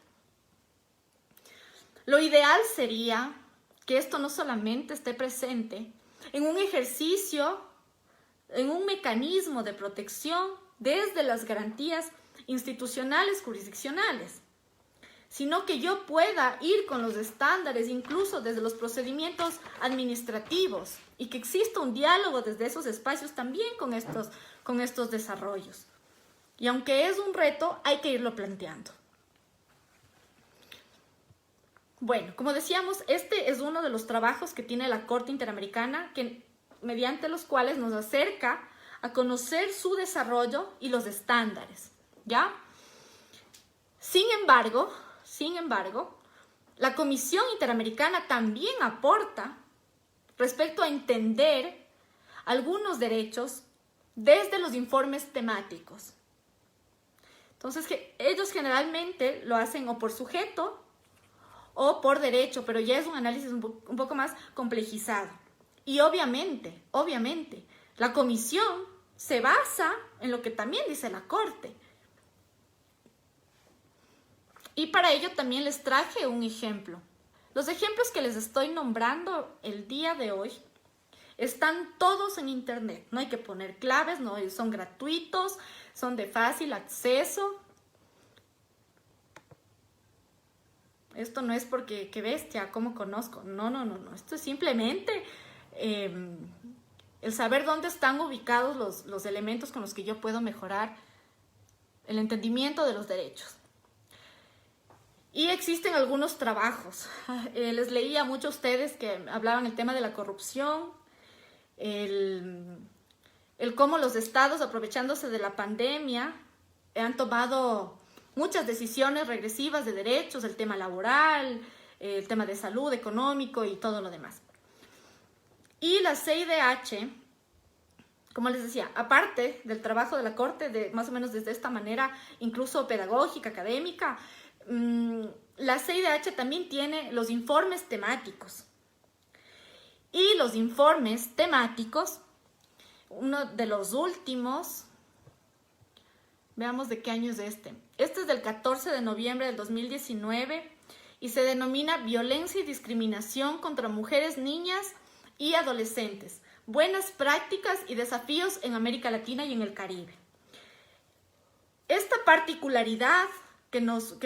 Lo ideal sería que esto no solamente esté presente en un ejercicio, en un mecanismo de protección desde las garantías institucionales, jurisdiccionales, sino que yo pueda ir con los estándares, incluso desde los procedimientos administrativos, y que exista un diálogo desde esos espacios también con estos desarrollos. Y aunque es un reto, hay que irlo planteando. Bueno, como decíamos, este es uno de los trabajos que tiene la Corte Interamericana, mediante los cuales nos acerca a conocer su desarrollo y los estándares, ¿ya? Sin embargo, la Comisión Interamericana también aporta respecto a entender algunos derechos desde los informes temáticos. Entonces, ellos generalmente lo hacen o por sujeto o por derecho, pero ya es un análisis un poco más complejizado. Y obviamente, la comisión se basa en lo que también dice la Corte. Y para ello también les traje un ejemplo. Los ejemplos que les estoy nombrando el día de hoy están todos en internet. No hay que poner claves, no, son gratuitos, son de fácil acceso. Esto no es porque, qué bestia, ¿cómo conozco? No. Esto es simplemente el saber dónde están ubicados los elementos con los que yo puedo mejorar el entendimiento de los derechos. Y existen algunos trabajos. Les leía mucho a ustedes que hablaban el tema de la corrupción, el cómo los estados, aprovechándose de la pandemia, han tomado muchas decisiones regresivas de derechos, el tema laboral, el tema de salud, económico y todo lo demás. Y la CIDH, como les decía, aparte del trabajo de la Corte, de más o menos desde esta manera, incluso pedagógica, académica, la CIDH también tiene los informes temáticos. Y los informes temáticos, uno de los últimos, veamos de qué año es este. Este es del 14 de noviembre del 2019 y se denomina Violencia y Discriminación contra Mujeres, Niñas y Adolescentes. Buenas prácticas y desafíos en América Latina y en el Caribe. Esta particularidad que nos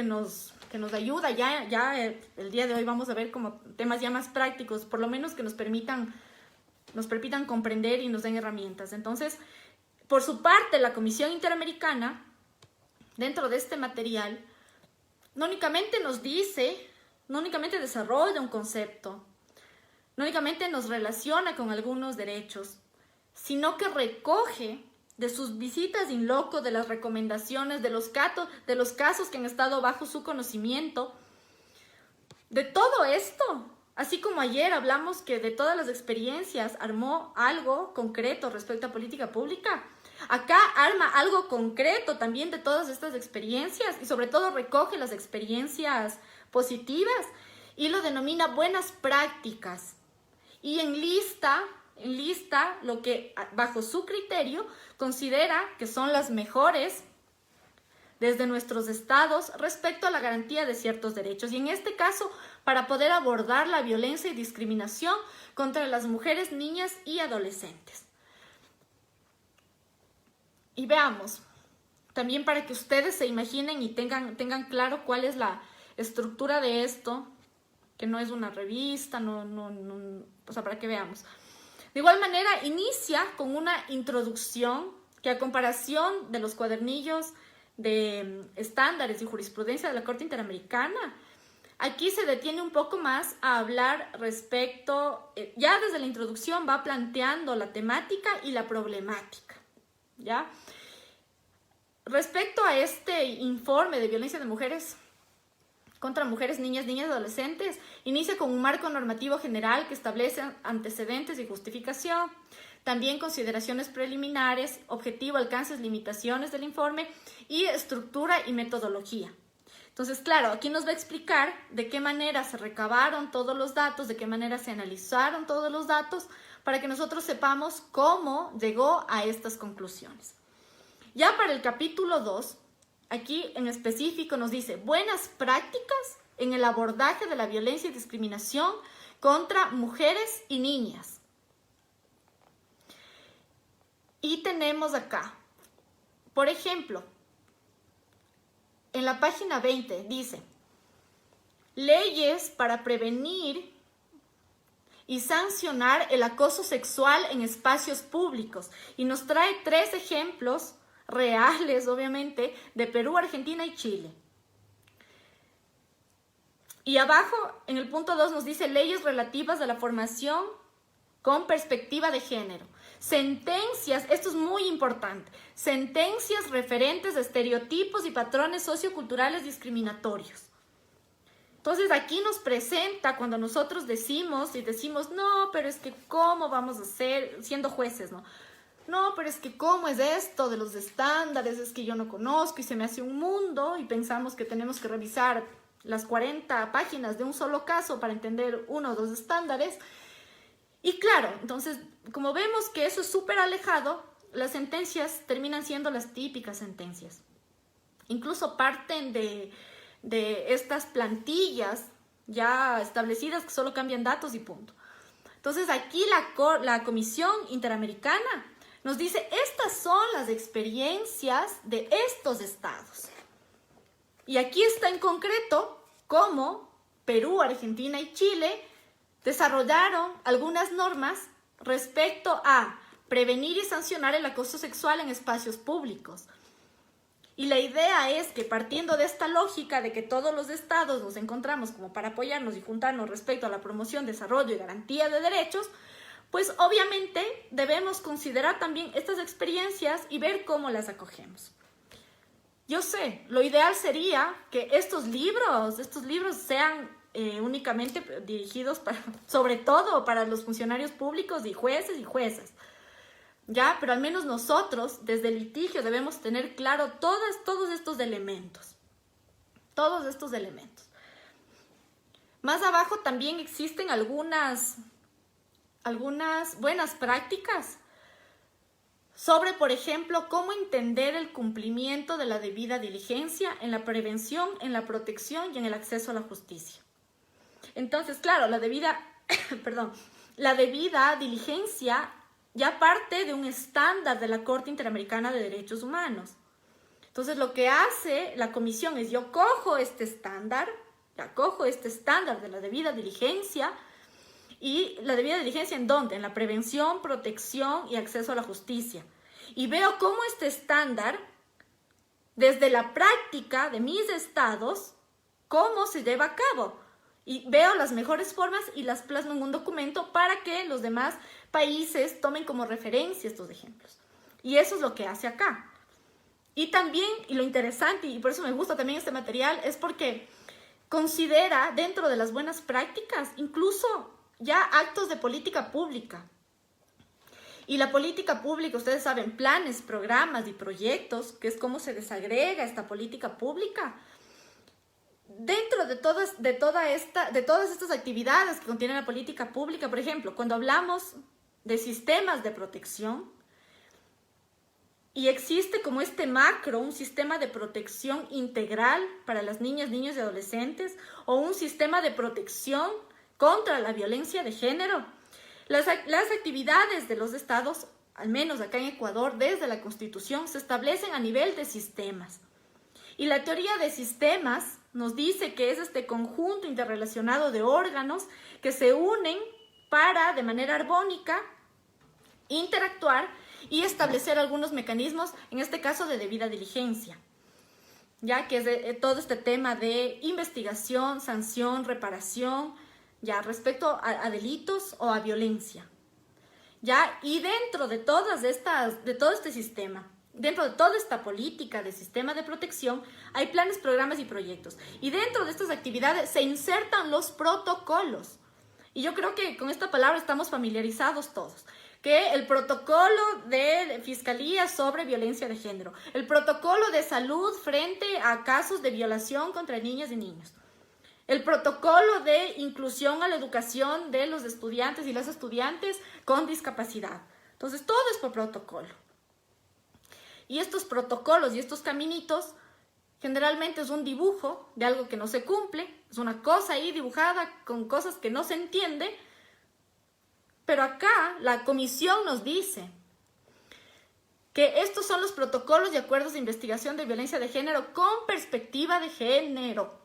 ayuda, ya el día de hoy vamos a ver como temas ya más prácticos, por lo menos que nos permitan comprender y nos den herramientas. Entonces, por su parte, la Comisión Interamericana, dentro de este material, no únicamente nos dice, no únicamente desarrolla un concepto, no únicamente nos relaciona con algunos derechos, sino que recoge de sus visitas in loco, de las recomendaciones, de los casos que han estado bajo su conocimiento, de todo esto. Así como ayer hablamos que de todas las experiencias armó algo concreto respecto a política pública, acá arma algo concreto también de todas estas experiencias y sobre todo recoge las experiencias positivas y lo denomina buenas prácticas. Y enlista lo que bajo su criterio considera que son las mejores desde nuestros estados respecto a la garantía de ciertos derechos. Y en este caso, para poder abordar la violencia y discriminación contra las mujeres, niñas y adolescentes. Y veamos, también para que ustedes se imaginen y tengan claro cuál es la estructura de esto, que no es una revista, o sea, para que veamos. De igual manera, inicia con una introducción que a comparación de los cuadernillos de estándares y jurisprudencia de la Corte Interamericana, aquí se detiene un poco más a hablar respecto, ya desde la introducción va planteando la temática y la problemática, ¿ya? Respecto a este informe de violencia de mujeres contra mujeres, niñas y adolescentes, inicia con un marco normativo general que establece antecedentes y justificación, también consideraciones preliminares, objetivo, alcances, limitaciones del informe y estructura y metodología. Entonces, claro, aquí nos va a explicar de qué manera se recabaron todos los datos, de qué manera se analizaron todos los datos, para que nosotros sepamos cómo llegó a estas conclusiones. Ya para el capítulo 2, aquí en específico nos dice buenas prácticas en el abordaje de la violencia y discriminación contra mujeres y niñas. Y tenemos acá, por ejemplo, en la página 20 dice, leyes para prevenir y sancionar el acoso sexual en espacios públicos. Y nos trae 3 ejemplos reales, obviamente, de Perú, Argentina y Chile. Y abajo, en el punto 2, nos dice leyes relativas a la formación con perspectiva de género. Sentencias, esto es muy importante, sentencias referentes a estereotipos y patrones socioculturales discriminatorios. Entonces aquí nos presenta cuando nosotros decimos, no, pero es que ¿cómo vamos a hacer? Siendo jueces, ¿no? No, pero es que ¿cómo es esto de los estándares? Es que yo no conozco y se me hace un mundo y pensamos que tenemos que revisar las 40 páginas de un solo caso para entender uno o dos estándares. Y claro, entonces, como vemos que eso es súper alejado, las sentencias terminan siendo las típicas sentencias. Incluso parten de estas plantillas ya establecidas que solo cambian datos y punto. Entonces aquí la Comisión Interamericana nos dice, estas son las experiencias de estos estados. Y aquí está en concreto cómo Perú, Argentina y Chile desarrollaron algunas normas respecto a prevenir y sancionar el acoso sexual en espacios públicos. Y la idea es que partiendo de esta lógica de que todos los estados nos encontramos como para apoyarnos y juntarnos respecto a la promoción, desarrollo y garantía de derechos, pues obviamente debemos considerar también estas experiencias y ver cómo las acogemos. Yo sé, lo ideal sería que estos libros sean únicamente dirigidos sobre todo para los funcionarios públicos y jueces y juezas. Ya, pero al menos nosotros, desde el litigio, debemos tener claro todos estos elementos. Todos estos elementos. Más abajo también existen algunas buenas prácticas sobre, por ejemplo, cómo entender el cumplimiento de la debida diligencia en la prevención, en la protección y en el acceso a la justicia. Entonces, claro, la debida diligencia ya parte de un estándar de la Corte Interamericana de Derechos Humanos. Entonces, lo que hace la comisión es, yo cojo este estándar de la debida diligencia. ¿Y la debida diligencia en dónde? En la prevención, protección y acceso a la justicia. Y veo cómo este estándar, desde la práctica de mis estados, cómo se lleva a cabo. Y veo las mejores formas y las plasmo en un documento para que los demás países tomen como referencia estos ejemplos. Y eso es lo que hace acá. Y también, y lo interesante, y por eso me gusta también este material, es porque considera dentro de las buenas prácticas incluso ya actos de política pública. Y la política pública, ustedes saben, planes, programas y proyectos, que es cómo se desagrega esta política pública. Dentro de todas estas actividades que contiene la política pública, por ejemplo, cuando hablamos de sistemas de protección, y existe como este macro, un sistema de protección integral para las niñas, niños y adolescentes, o un sistema de protección contra la violencia de género. Las actividades de los estados, al menos acá en Ecuador, desde la Constitución, se establecen a nivel de sistemas. Y la teoría de sistemas nos dice que es este conjunto interrelacionado de órganos que se unen para, de manera armónica, interactuar y establecer algunos mecanismos, en este caso de debida diligencia, ya que es todo este tema de investigación, sanción, reparación, ya respecto a delitos o a violencia. Ya, y dentro de todo este sistema, dentro de toda esta política de sistema de protección, hay planes, programas y proyectos. Y dentro de estas actividades se insertan los protocolos. Y yo creo que con esta palabra estamos familiarizados todos. Que el protocolo de Fiscalía sobre violencia de género, el protocolo de salud frente a casos de violación contra niñas y niños, el protocolo de inclusión a la educación de los estudiantes y las estudiantes con discapacidad. Entonces, todo es por protocolo. Y estos protocolos y estos caminitos generalmente es un dibujo de algo que no se cumple, es una cosa ahí dibujada con cosas que no se entiende. Pero acá la comisión nos dice que estos son los protocolos y acuerdos de investigación de violencia de género con perspectiva de género.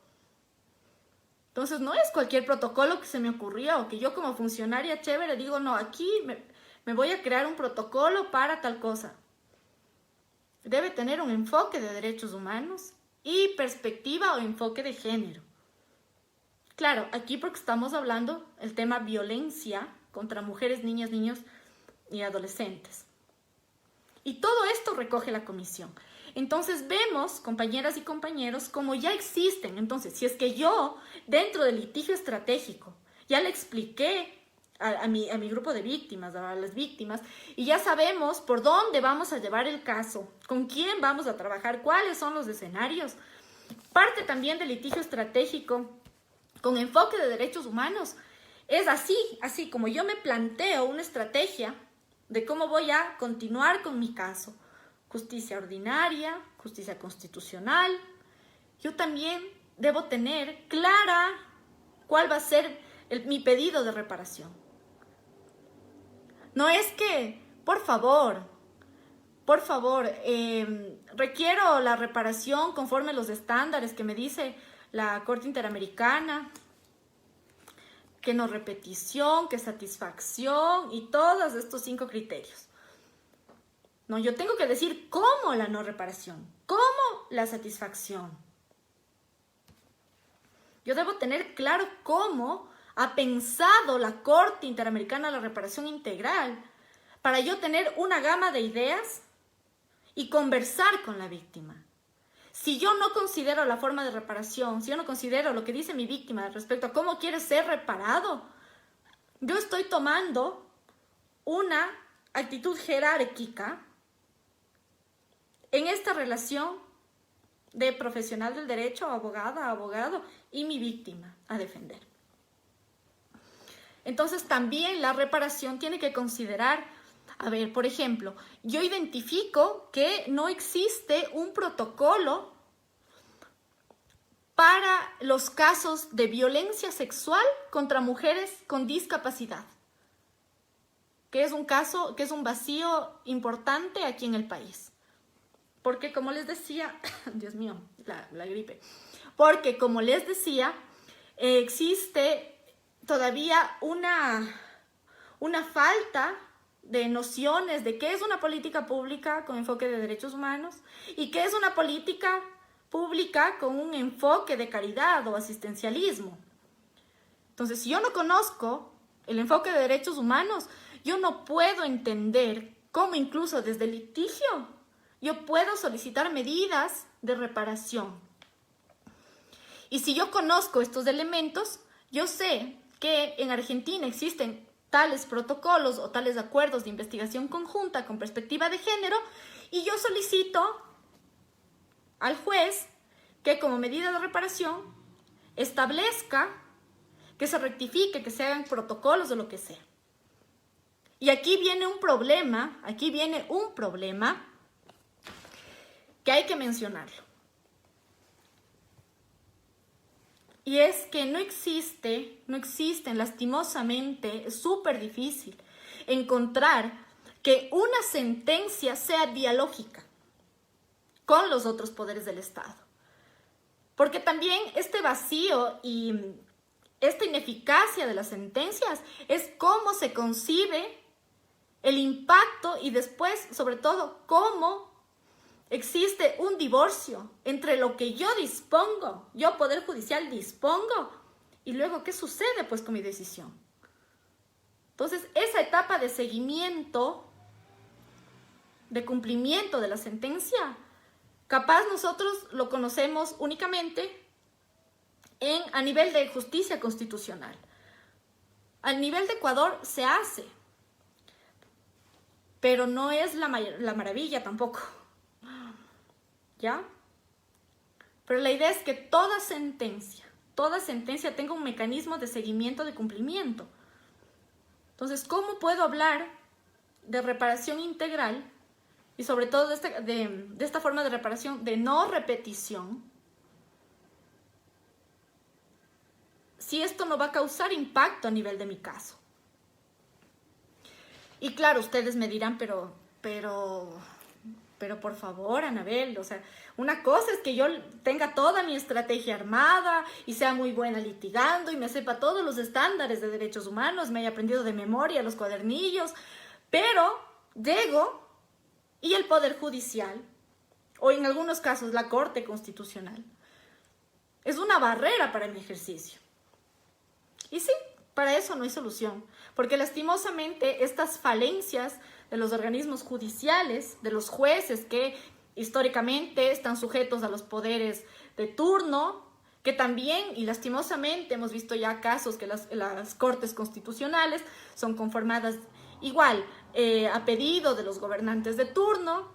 Entonces no es cualquier protocolo que se me ocurrió o que yo como funcionaria chévere digo, no, aquí me voy a crear un protocolo para tal cosa. Debe tener un enfoque de derechos humanos y perspectiva o enfoque de género. Claro, aquí porque estamos hablando el tema violencia contra mujeres, niñas, niños y adolescentes. Y todo esto recoge la comisión. Entonces vemos, compañeras y compañeros, cómo ya existen. Entonces, si es que yo, dentro del litigio estratégico, ya le expliqué a mi grupo de víctimas, a las víctimas, y ya sabemos por dónde vamos a llevar el caso, con quién vamos a trabajar, cuáles son los escenarios, parte también del litigio estratégico con enfoque de derechos humanos es así como yo me planteo una estrategia de cómo voy a continuar con mi caso. Justicia ordinaria, justicia constitucional. Yo también debo tener clara cuál va a ser mi pedido de reparación. No es que, por favor, requiero la reparación conforme a los estándares que me dice la Corte Interamericana, que no repetición, que satisfacción y todos estos 5 criterios. No, yo tengo que decir cómo la no reparación, cómo la satisfacción. Yo debo tener claro cómo ha pensado la Corte Interamericana de la Reparación Integral para yo tener una gama de ideas y conversar con la víctima. Si yo no considero la forma de reparación, si yo no considero lo que dice mi víctima respecto a cómo quiere ser reparado, yo estoy tomando una actitud jerárquica en esta relación de profesional del derecho, abogada, abogado y mi víctima a defender. Entonces también la reparación tiene que considerar, a ver, por ejemplo, yo identifico que no existe un protocolo para los casos de violencia sexual contra mujeres con discapacidad, que es un vacío importante aquí en el país. Porque como les decía, Dios mío, la gripe, porque como les decía, existe todavía una falta de nociones de qué es una política pública con enfoque de derechos humanos y qué es una política pública con un enfoque de caridad o asistencialismo. Entonces, si yo no conozco el enfoque de derechos humanos, yo no puedo entender cómo incluso desde el litigio yo puedo solicitar medidas de reparación. Y si yo conozco estos elementos, yo sé que en Argentina existen tales protocolos o tales acuerdos de investigación conjunta con perspectiva de género y yo solicito al juez que como medida de reparación establezca que se rectifique, que se hagan protocolos o lo que sea. Y aquí viene un problema que hay que mencionarlo. Y es que no existen, lastimosamente, es súper difícil encontrar que una sentencia sea dialógica con los otros poderes del Estado. Porque también este vacío y esta ineficacia de las sentencias es cómo se concibe el impacto y después, sobre todo, cómo existe un divorcio entre lo que yo dispongo, yo Poder Judicial dispongo, y luego qué sucede pues con mi decisión. Entonces, esa etapa de seguimiento, de cumplimiento de la sentencia, capaz nosotros lo conocemos únicamente a nivel de justicia constitucional. A nivel de Ecuador se hace, pero no es la maravilla tampoco. ¿Ya? Pero la idea es que toda sentencia tenga un mecanismo de seguimiento de cumplimiento. Entonces, ¿cómo puedo hablar de reparación integral y sobre todo de esta forma de reparación de no repetición si esto no va a causar impacto a nivel de mi caso? Y claro, ustedes me dirán, pero por favor, Anabel, o sea, una cosa es que yo tenga toda mi estrategia armada y sea muy buena litigando y me sepa todos los estándares de derechos humanos, me haya aprendido de memoria los cuadernillos, pero llego y el Poder Judicial, o en algunos casos la Corte Constitucional, es una barrera para mi ejercicio. Y sí, para eso no hay solución, porque lastimosamente estas falencias de los organismos judiciales, de los jueces que históricamente están sujetos a los poderes de turno, que también, y lastimosamente hemos visto ya casos que las cortes constitucionales son conformadas igual a pedido de los gobernantes de turno,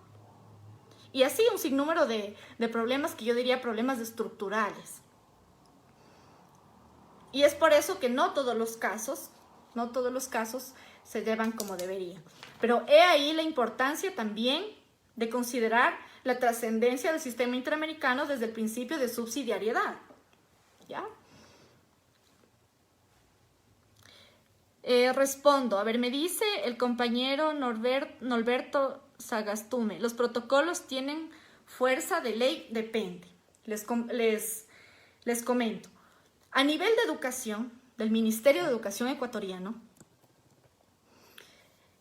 Y así un sinnúmero de problemas que yo diría problemas estructurales. Y es por eso que no todos los casos se llevan como deberían. Pero he ahí la importancia también de considerar la trascendencia del sistema interamericano desde el principio de subsidiariedad. ¿Ya? Respondo. A ver, me dice el compañero Norberto Sagastume. Los protocolos tienen fuerza de ley, depende. Les comento. A nivel de educación, del Ministerio de Educación ecuatoriano,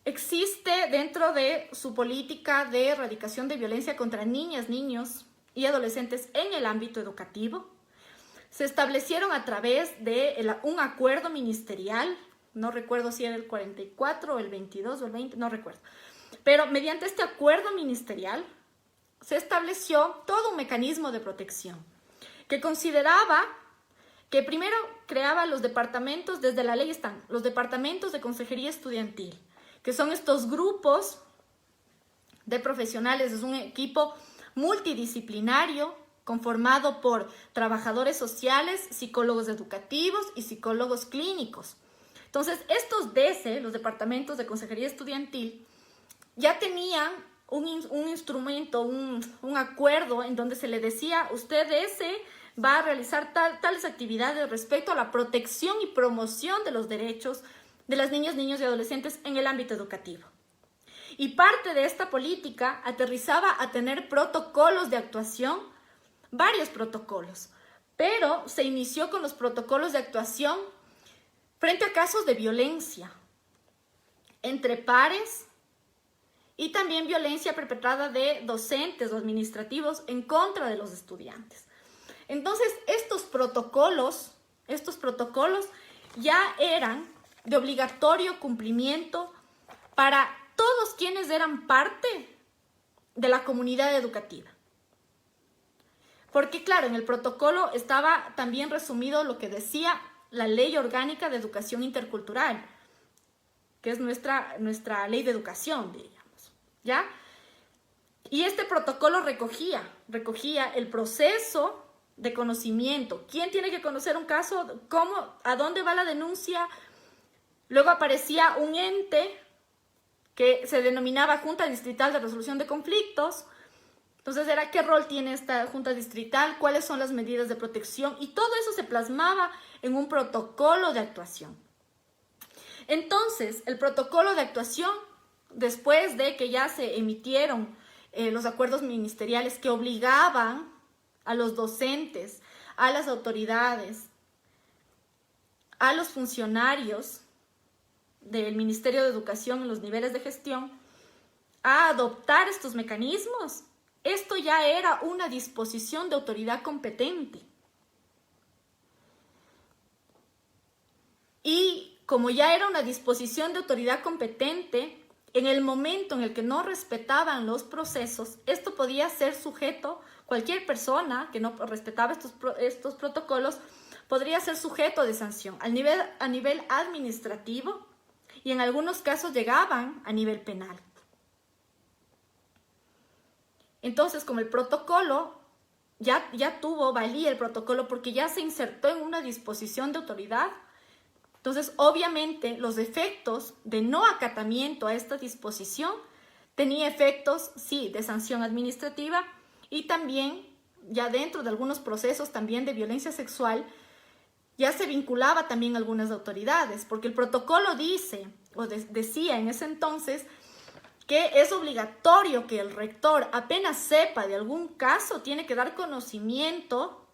existe dentro de su política de erradicación de violencia contra niñas, niños y adolescentes en el ámbito educativo. Se establecieron a través de un acuerdo ministerial, no recuerdo si era el 44 o el 22 o el 20, no recuerdo. Pero mediante este acuerdo ministerial se estableció todo un mecanismo de protección que consideraba que primero creaba los departamentos, desde la ley están los departamentos de consejería estudiantil, que son estos grupos de profesionales, es un equipo multidisciplinario conformado por trabajadores sociales, psicólogos educativos y psicólogos clínicos. Entonces, estos DC, los departamentos de consejería estudiantil, ya tenían un instrumento, un acuerdo en donde se le decía, usted DC va a realizar tales actividades respecto a la protección y promoción de los derechos de las niñas, niños y adolescentes en el ámbito educativo. Y parte de esta política aterrizaba a tener protocolos de actuación, varios protocolos, pero se inició con los protocolos de actuación frente a casos de violencia entre pares y también violencia perpetrada de docentes o administrativos en contra de los estudiantes. Entonces, estos protocolos ya eran de obligatorio cumplimiento para todos quienes eran parte de la comunidad educativa. Porque, claro, en el protocolo estaba también resumido lo que decía la Ley Orgánica de Educación Intercultural, que es nuestra ley de educación, diríamos, ¿ya? Y este protocolo recogía el proceso de conocimiento. ¿Quién tiene que conocer un caso? ¿Cómo? ¿A dónde va la denuncia? Luego aparecía un ente que se denominaba Junta Distrital de Resolución de Conflictos. Entonces era qué rol tiene esta Junta Distrital, cuáles son las medidas de protección, y todo eso se plasmaba en un protocolo de actuación. Entonces, el protocolo de actuación, después de que ya se emitieron los acuerdos ministeriales que obligaban a los docentes, a las autoridades, a los funcionarios del Ministerio de Educación en los niveles de gestión a adoptar estos mecanismos, esto ya era una disposición de autoridad competente. Y como ya era una disposición de autoridad competente, en el momento en el que no respetaban los procesos, esto podía ser sujeto, cualquier persona que no respetaba estos protocolos, podría ser sujeto de sanción a nivel administrativo, y en algunos casos llegaban a nivel penal. Entonces, como el protocolo ya tuvo valía el protocolo porque ya se insertó en una disposición de autoridad, entonces obviamente los efectos de no acatamiento a esta disposición tenía efectos, sí, de sanción administrativa, y también ya dentro de algunos procesos también de violencia sexual ya se vinculaba también a algunas autoridades, porque el protocolo dice, o decía en ese entonces, que es obligatorio que el rector, apenas sepa de algún caso, tiene que dar conocimiento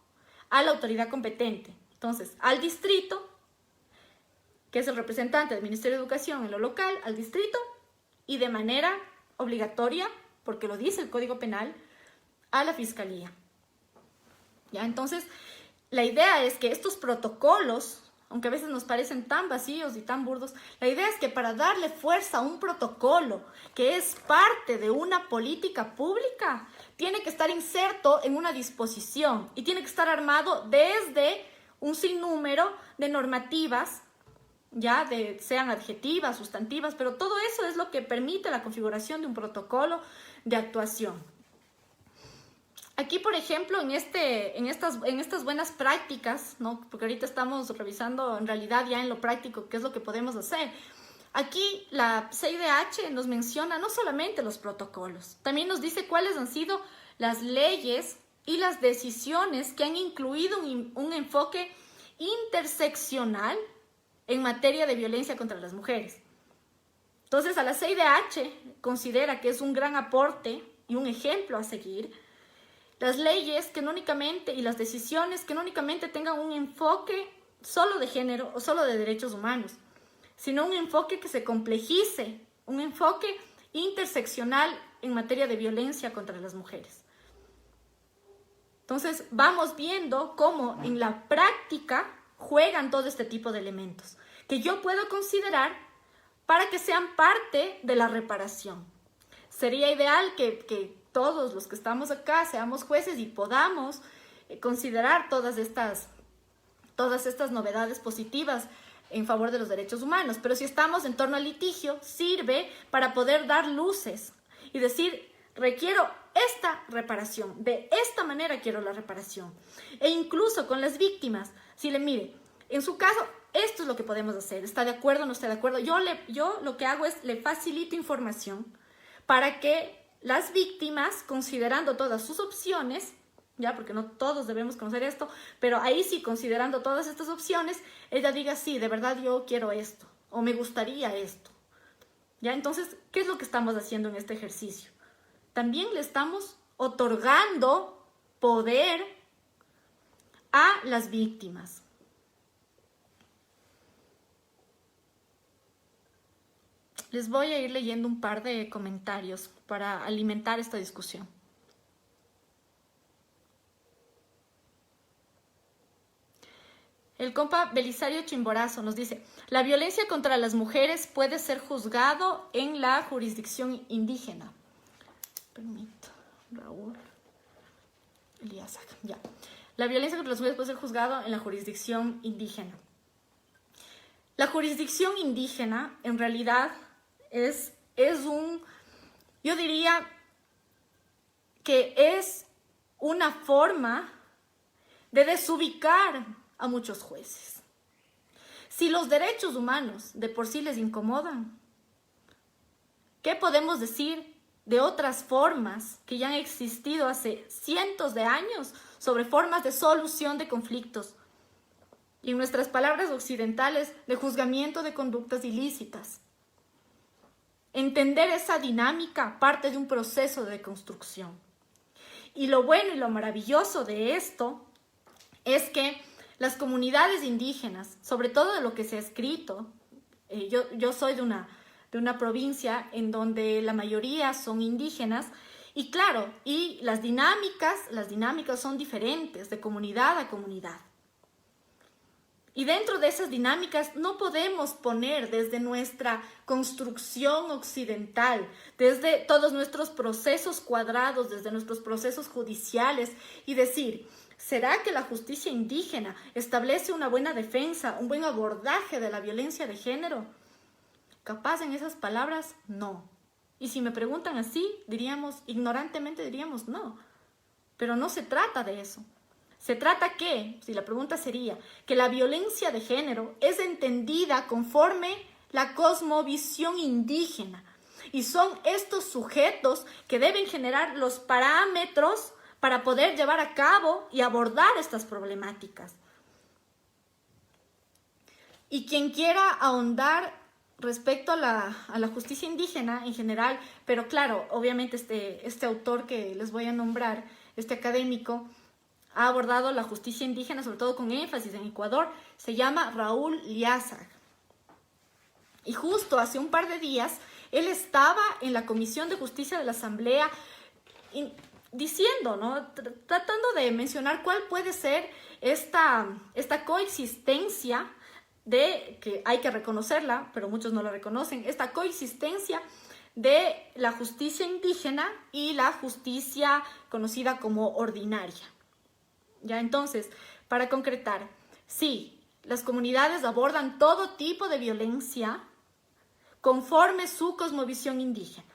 a la autoridad competente. Entonces, al distrito, que es el representante del Ministerio de Educación en lo local, al distrito, y de manera obligatoria, porque lo dice el Código Penal, a la Fiscalía. ¿Ya? Entonces, la idea es que estos protocolos, aunque a veces nos parecen tan vacíos y tan burdos, la idea es que para darle fuerza a un protocolo que es parte de una política pública, tiene que estar inserto en una disposición y tiene que estar armado desde un sinnúmero de normativas, ya sean adjetivas, sustantivas, pero todo eso es lo que permite la configuración de un protocolo de actuación. Aquí, por ejemplo, en estas buenas prácticas, ¿no? Porque ahorita estamos revisando en realidad ya en lo práctico qué es lo que podemos hacer. Aquí la CIDH nos menciona no solamente los protocolos, también nos dice cuáles han sido las leyes y las decisiones que han incluido un enfoque interseccional en materia de violencia contra las mujeres. Entonces, a la CIDH considera que es un gran aporte y un ejemplo a seguir las leyes que no únicamente y las decisiones que no únicamente tengan un enfoque solo de género o solo de derechos humanos, sino un enfoque que se complejice, un enfoque interseccional en materia de violencia contra las mujeres. Entonces, vamos viendo cómo en la práctica juegan todo este tipo de elementos que yo puedo considerar para que sean parte de la reparación. Sería ideal que todos los que estamos acá seamos jueces y podamos considerar todas estas novedades positivas en favor de los derechos humanos. Pero si estamos en torno al litigio, sirve para poder dar luces y decir, requiero esta reparación, de esta manera quiero la reparación. E incluso con las víctimas, si le mire, en su caso, esto es lo que podemos hacer, ¿está de acuerdo o no está de acuerdo? Yo lo que hago es, le facilito información para que las víctimas, considerando todas sus opciones, ya, porque no todos debemos conocer esto, pero ahí sí, considerando todas estas opciones, ella diga, sí, de verdad yo quiero esto, o me gustaría esto. Ya, entonces, ¿qué es lo que estamos haciendo en este ejercicio? También le estamos otorgando poder a las víctimas. Les voy a ir leyendo un par de comentarios para alimentar esta discusión. El compa Belisario Chimborazo nos dice, la violencia contra las mujeres puede ser juzgado en la jurisdicción indígena. Permito, Raúl Elías, ya. La violencia contra las mujeres puede ser juzgado en la jurisdicción indígena. La jurisdicción indígena, en realidad, yo diría que es una forma de desubicar a muchos jueces. Si los derechos humanos de por sí les incomodan, ¿qué podemos decir de otras formas que ya han existido hace cientos de años sobre formas de solución de conflictos? Y en nuestras palabras occidentales, de juzgamiento de conductas ilícitas. Entender esa dinámica parte de un proceso de construcción. Y lo bueno y lo maravilloso de esto es que las comunidades indígenas, sobre todo de lo que se ha escrito, yo soy de una provincia en donde la mayoría son indígenas, y claro, y las dinámicas son diferentes de comunidad a comunidad. Y dentro de esas dinámicas no podemos poner desde nuestra construcción occidental, desde todos nuestros procesos cuadrados, desde nuestros procesos judiciales y decir, ¿será que la justicia indígena establece una buena defensa, un buen abordaje de la violencia de género? Capaz en esas palabras, no. Y si me preguntan así, ignorantemente diríamos no. Pero no se trata de eso. Se trata que, si la pregunta sería, que la violencia de género es entendida conforme la cosmovisión indígena. Y son estos sujetos que deben generar los parámetros para poder llevar a cabo y abordar estas problemáticas. Y quien quiera ahondar respecto a la justicia indígena en general, pero claro, obviamente este autor que les voy a nombrar, este académico, ha abordado la justicia indígena, sobre todo con énfasis en Ecuador, se llama Raúl Liazag. Y justo hace un par de días, él estaba en la Comisión de Justicia de la Asamblea diciendo, ¿no? Tratando de mencionar cuál puede ser esta coexistencia que hay que reconocerla, pero muchos no la reconocen, esta coexistencia de la justicia indígena y la justicia conocida como ordinaria. Ya, entonces, para concretar, sí, las comunidades abordan todo tipo de violencia conforme su cosmovisión indígena,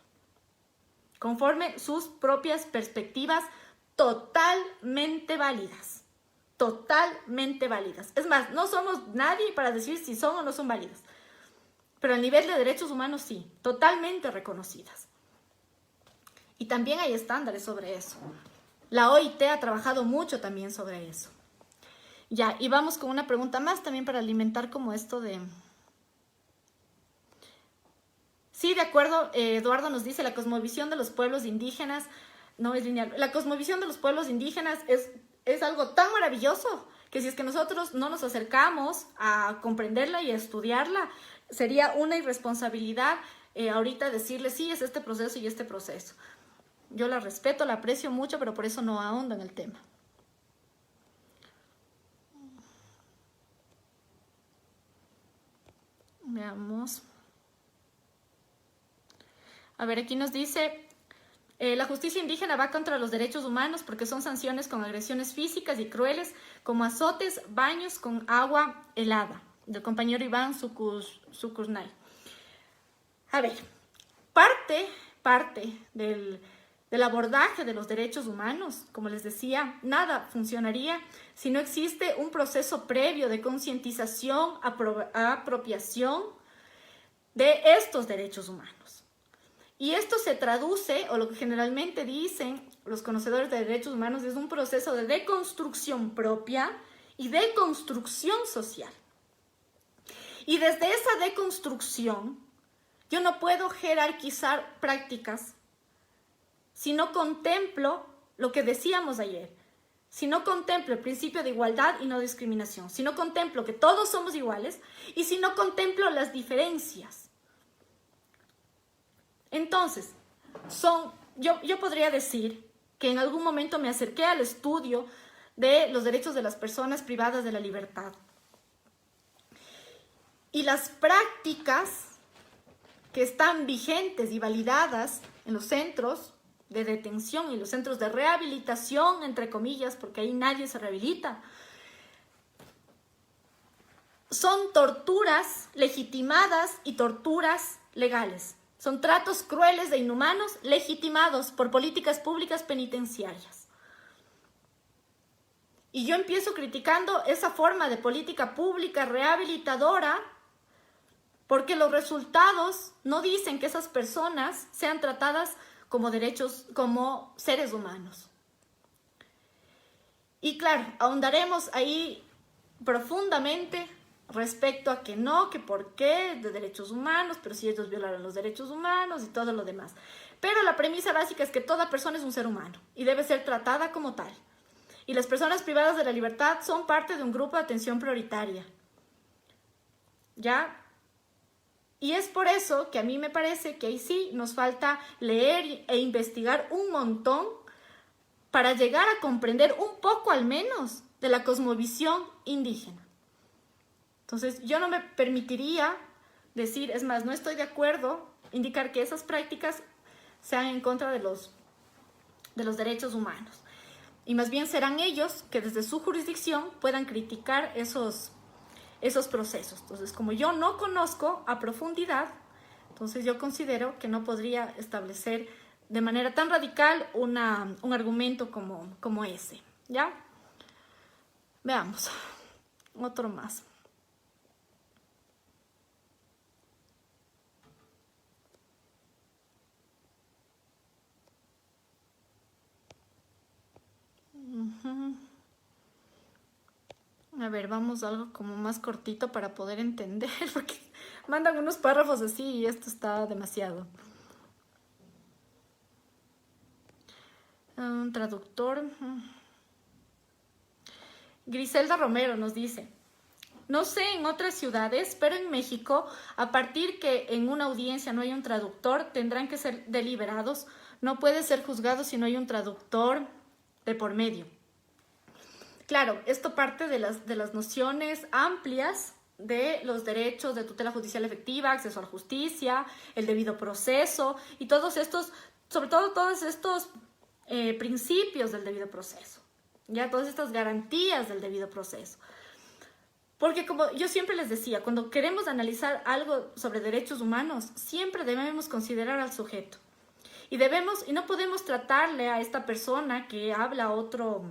conforme sus propias perspectivas, totalmente válidas. Totalmente válidas. Es más, no somos nadie para decir si son o no son válidas. Pero a nivel de derechos humanos sí, totalmente reconocidas. Y también hay estándares sobre eso. La OIT ha trabajado mucho también sobre eso. Ya, y vamos con una pregunta más también para alimentar como esto de... Sí, de acuerdo, Eduardo nos dice, la cosmovisión de los pueblos indígenas no es lineal. La cosmovisión de los pueblos indígenas es algo tan maravilloso que si es que nosotros no nos acercamos a comprenderla y a estudiarla, sería una irresponsabilidad ahorita decirle, sí, es este proceso y este proceso. Yo la respeto, la aprecio mucho, pero por eso no ahondo en el tema. Veamos. A ver, aquí nos dice, la justicia indígena va contra los derechos humanos porque son sanciones con agresiones físicas y crueles, como azotes, baños con agua helada, del compañero Iván Sucurnay. A ver, parte del abordaje de los derechos humanos, como les decía, nada funcionaría si no existe un proceso previo de concientización, apropiación de estos derechos humanos. Y esto se traduce, o lo que generalmente dicen los conocedores de derechos humanos, es un proceso de deconstrucción propia y de construcción social. Y desde esa deconstrucción, yo no puedo jerarquizar prácticas si no contemplo lo que decíamos ayer, si no contemplo el principio de igualdad y no discriminación, si no contemplo que todos somos iguales y si no contemplo las diferencias. Entonces, yo podría decir que en algún momento me acerqué al estudio de los derechos de las personas privadas de la libertad. Y las prácticas que están vigentes y validadas en los centros de detención y los centros de rehabilitación, entre comillas, porque ahí nadie se rehabilita, son torturas legitimadas y torturas legales. Son tratos crueles e inhumanos legitimados por políticas públicas penitenciarias. Y yo empiezo criticando esa forma de política pública rehabilitadora porque los resultados no dicen que esas personas sean tratadas como seres humanos. Y claro, ahondaremos ahí profundamente respecto a que no, que por qué, de derechos humanos, pero si ellos violaron los derechos humanos y todo lo demás. Pero la premisa básica es que toda persona es un ser humano y debe ser tratada como tal. Y las personas privadas de la libertad son parte de un grupo de atención prioritaria. ¿Ya? Y es por eso que a mí me parece que ahí sí nos falta leer e investigar un montón para llegar a comprender un poco al menos de la cosmovisión indígena. Entonces, yo no me permitiría decir, es más, no estoy de acuerdo, indicar que esas prácticas sean en contra de los derechos humanos. Y más bien serán ellos que desde su jurisdicción puedan criticar esos procesos. Entonces, como yo no conozco a profundidad, entonces yo considero que no podría establecer de manera tan radical un argumento como ese. ¿Ya? Veamos. Otro más. A ver, vamos a algo como más cortito para poder entender, porque mandan unos párrafos así y esto está demasiado. Un traductor. Griselda Romero nos dice, no sé en otras ciudades, pero en México, a partir que en una audiencia no hay un traductor, tendrán que ser deliberados. No puede ser juzgado si no hay un traductor de por medio. Claro, esto parte de las nociones amplias de los derechos de tutela judicial efectiva, acceso a la justicia, el debido proceso y todos estos, sobre todo todos estos principios del debido proceso, ya todas estas garantías del debido proceso. Porque como yo siempre les decía, cuando queremos analizar algo sobre derechos humanos, siempre debemos considerar al sujeto. Y no podemos tratarle a esta persona que habla otro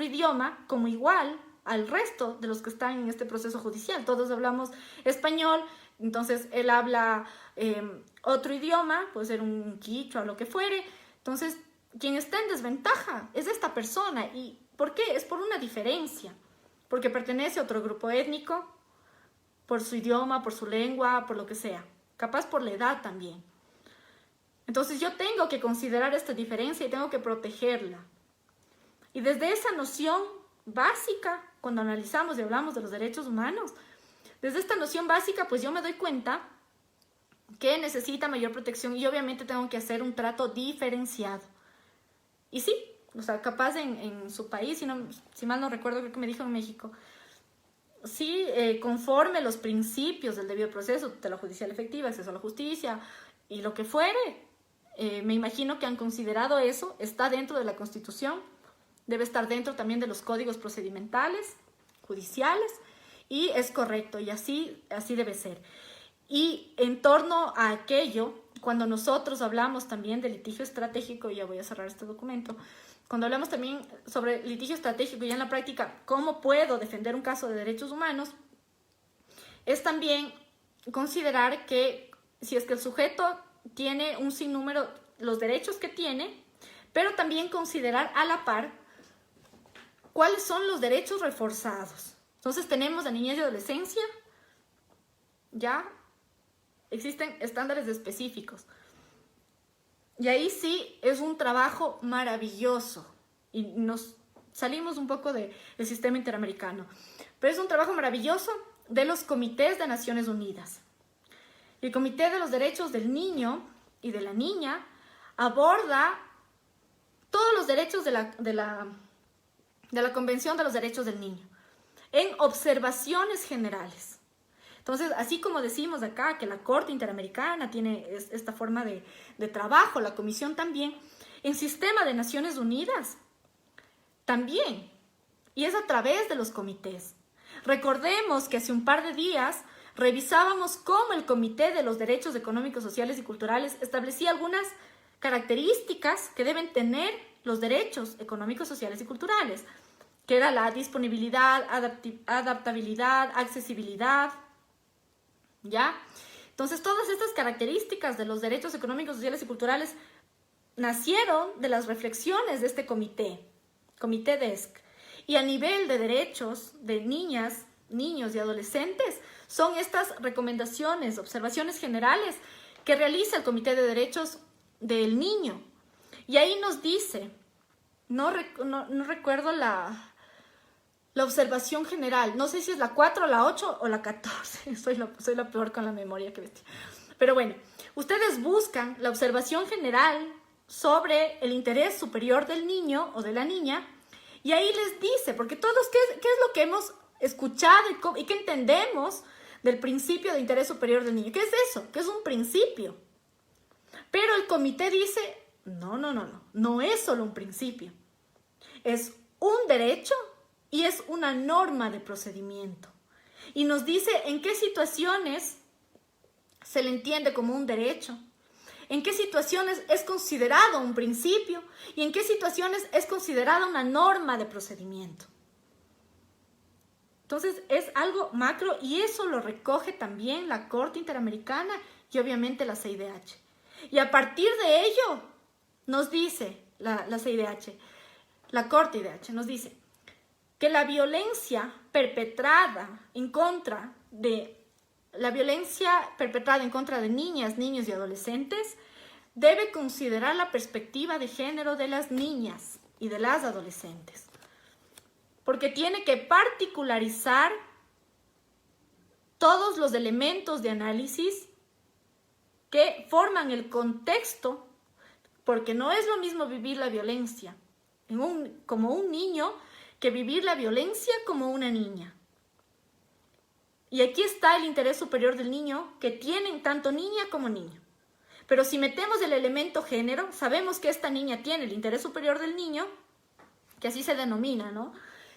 idioma como igual al resto de los que están en este proceso judicial. Todos hablamos español, entonces él habla otro idioma, puede ser un quichua o lo que fuere. Entonces, quien está en desventaja es esta persona. ¿Y por qué? Es por una diferencia, porque pertenece a otro grupo étnico, por su idioma, por su lengua, por lo que sea, capaz por la edad también. Entonces yo tengo que considerar esta diferencia y tengo que protegerla. Y desde esa noción básica, cuando analizamos y hablamos de los derechos humanos, desde esta noción básica, pues yo me doy cuenta que necesita mayor protección y obviamente tengo que hacer un trato diferenciado. Y sí, o sea, capaz en su país, si mal no recuerdo, creo que me dijo en México, sí, conforme los principios del debido proceso, tutela judicial efectiva, acceso a la justicia y lo que fuere, me imagino que han considerado eso, está dentro de la Constitución, debe estar dentro también de los códigos procedimentales, judiciales, y es correcto, y así debe ser. Y en torno a aquello, cuando nosotros hablamos también de litigio estratégico, y ya voy a cerrar este documento, cuando hablamos también sobre litigio estratégico ya en la práctica, cómo puedo defender un caso de derechos humanos, es también considerar que si es que el sujeto tiene un sinnúmero, los derechos que tiene, pero también considerar a la par cuáles son los derechos reforzados. Entonces tenemos la niñez y adolescencia, ya existen estándares específicos. Y ahí sí es un trabajo maravilloso. Y nos salimos un poco del sistema interamericano. Pero es un trabajo maravilloso de los comités de Naciones Unidas. El Comité de los Derechos del Niño y de la Niña aborda todos los derechos de la Convención de los Derechos del Niño en observaciones generales. Entonces, así como decimos acá que la Corte Interamericana tiene esta forma de trabajo, la Comisión también, en sistema de Naciones Unidas también, y es a través de los comités. Recordemos que hace un par de días revisábamos cómo el Comité de los Derechos Económicos, Sociales y Culturales establecía algunas características que deben tener los derechos económicos, sociales y culturales, que era la disponibilidad, adaptabilidad, accesibilidad, ¿ya? Entonces, todas estas características de los derechos económicos, sociales y culturales nacieron de las reflexiones de este comité DESC. Y a nivel de derechos de niñas, niños y adolescentes, son estas recomendaciones, observaciones generales que realiza el Comité de Derechos del Niño. Y ahí nos dice, no recuerdo la observación general, no sé si es la 4, la 8 o la 14, soy la peor con la memoria que bestia. Pero bueno, ustedes buscan la observación general sobre el interés superior del niño o de la niña, y ahí les dice, porque todos, ¿qué es lo que hemos escuchado y qué entendemos del principio de interés superior del niño? ¿Qué es eso? ¿Qué es un principio? Pero el comité dice, no es solo un principio, es un derecho y es una norma de procedimiento. Y nos dice en qué situaciones se le entiende como un derecho, en qué situaciones es considerado un principio y en qué situaciones es considerada una norma de procedimiento. Entonces es algo macro y eso lo recoge también la Corte Interamericana y obviamente la CIDH. Y a partir de ello nos dice la CIDH, la Corte IDH nos dice que la violencia perpetrada en contra de niñas, niños y adolescentes debe considerar la perspectiva de género de las niñas y de las adolescentes, porque tiene que particularizar todos los elementos de análisis que forman el contexto, porque no es lo mismo vivir la violencia como un niño que vivir la violencia como una niña. Y aquí está el interés superior del niño que tienen tanto niña como niño. Pero si metemos el elemento género, sabemos que esta niña tiene el interés superior del niño, que así se denomina, ¿no?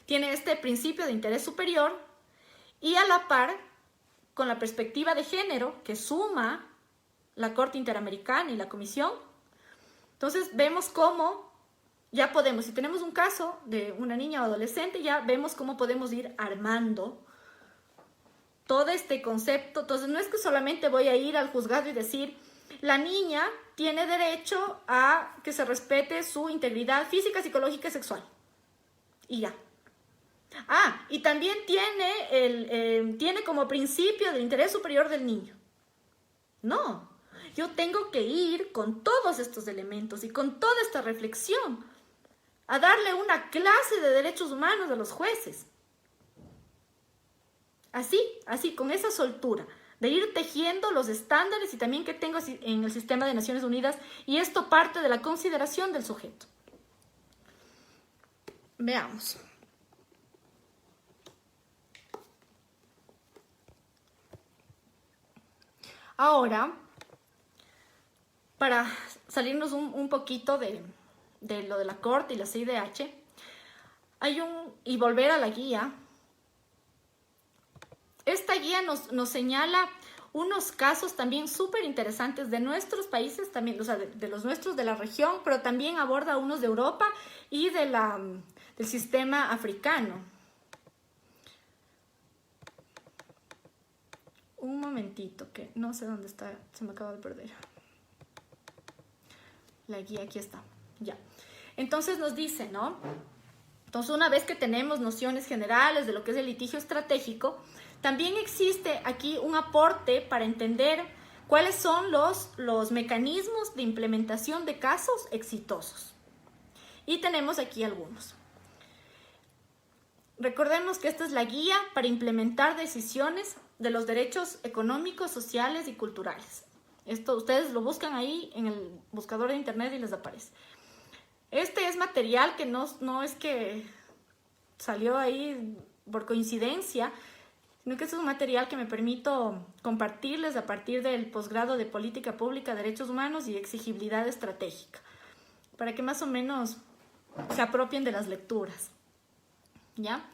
Tiene este principio de interés superior y a la par, con la perspectiva de género que suma la Corte Interamericana y la Comisión, Entonces vemos cómo ya podemos, si tenemos un caso de una niña o adolescente, ya vemos cómo podemos ir armando todo este concepto. Entonces no es que solamente voy a ir al juzgado y decir, la niña tiene derecho a que se respete su integridad física, psicológica y sexual. Y ya. Ah, y también tiene como principio del interés superior del niño. No, yo tengo que ir con todos estos elementos y con toda esta reflexión a darle una clase de derechos humanos a los jueces. Así, con esa soltura, de ir tejiendo los estándares y también que tengo en el sistema de Naciones Unidas, y esto parte de la consideración del sujeto. Veamos. Ahora, para salirnos un poquito de lo de la Corte y la CIDH, y volver a la guía. Esta guía nos señala unos casos también súper interesantes de nuestros países, también, o sea, de los nuestros de la región, pero también aborda unos de Europa y del sistema africano. Un momentito, que no sé dónde está, se me acaba de perder. La guía, aquí está, ya. Entonces nos dice, ¿no? Entonces, una vez que tenemos nociones generales de lo que es el litigio estratégico, también existe aquí un aporte para entender cuáles son los mecanismos de implementación de casos exitosos. Y tenemos aquí algunos. Recordemos que esta es la guía para implementar decisiones de los derechos económicos, sociales y culturales. Esto ustedes lo buscan ahí en el buscador de internet y les aparece. Este es material que no es que salió ahí por coincidencia, sino que es un material que me permito compartirles a partir del posgrado de Política Pública, Derechos Humanos y Exigibilidad Estratégica, para que más o menos se apropien de las lecturas, ¿ya?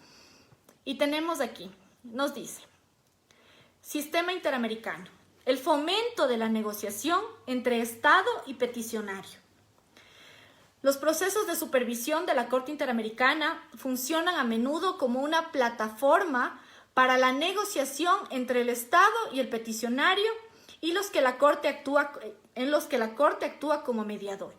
Y tenemos aquí, nos dice, Sistema Interamericano, el fomento de la negociación entre Estado y peticionario. Los procesos de supervisión de la Corte Interamericana funcionan a menudo como una plataforma para la negociación entre el Estado y el peticionario y en los que la Corte actúa como mediador.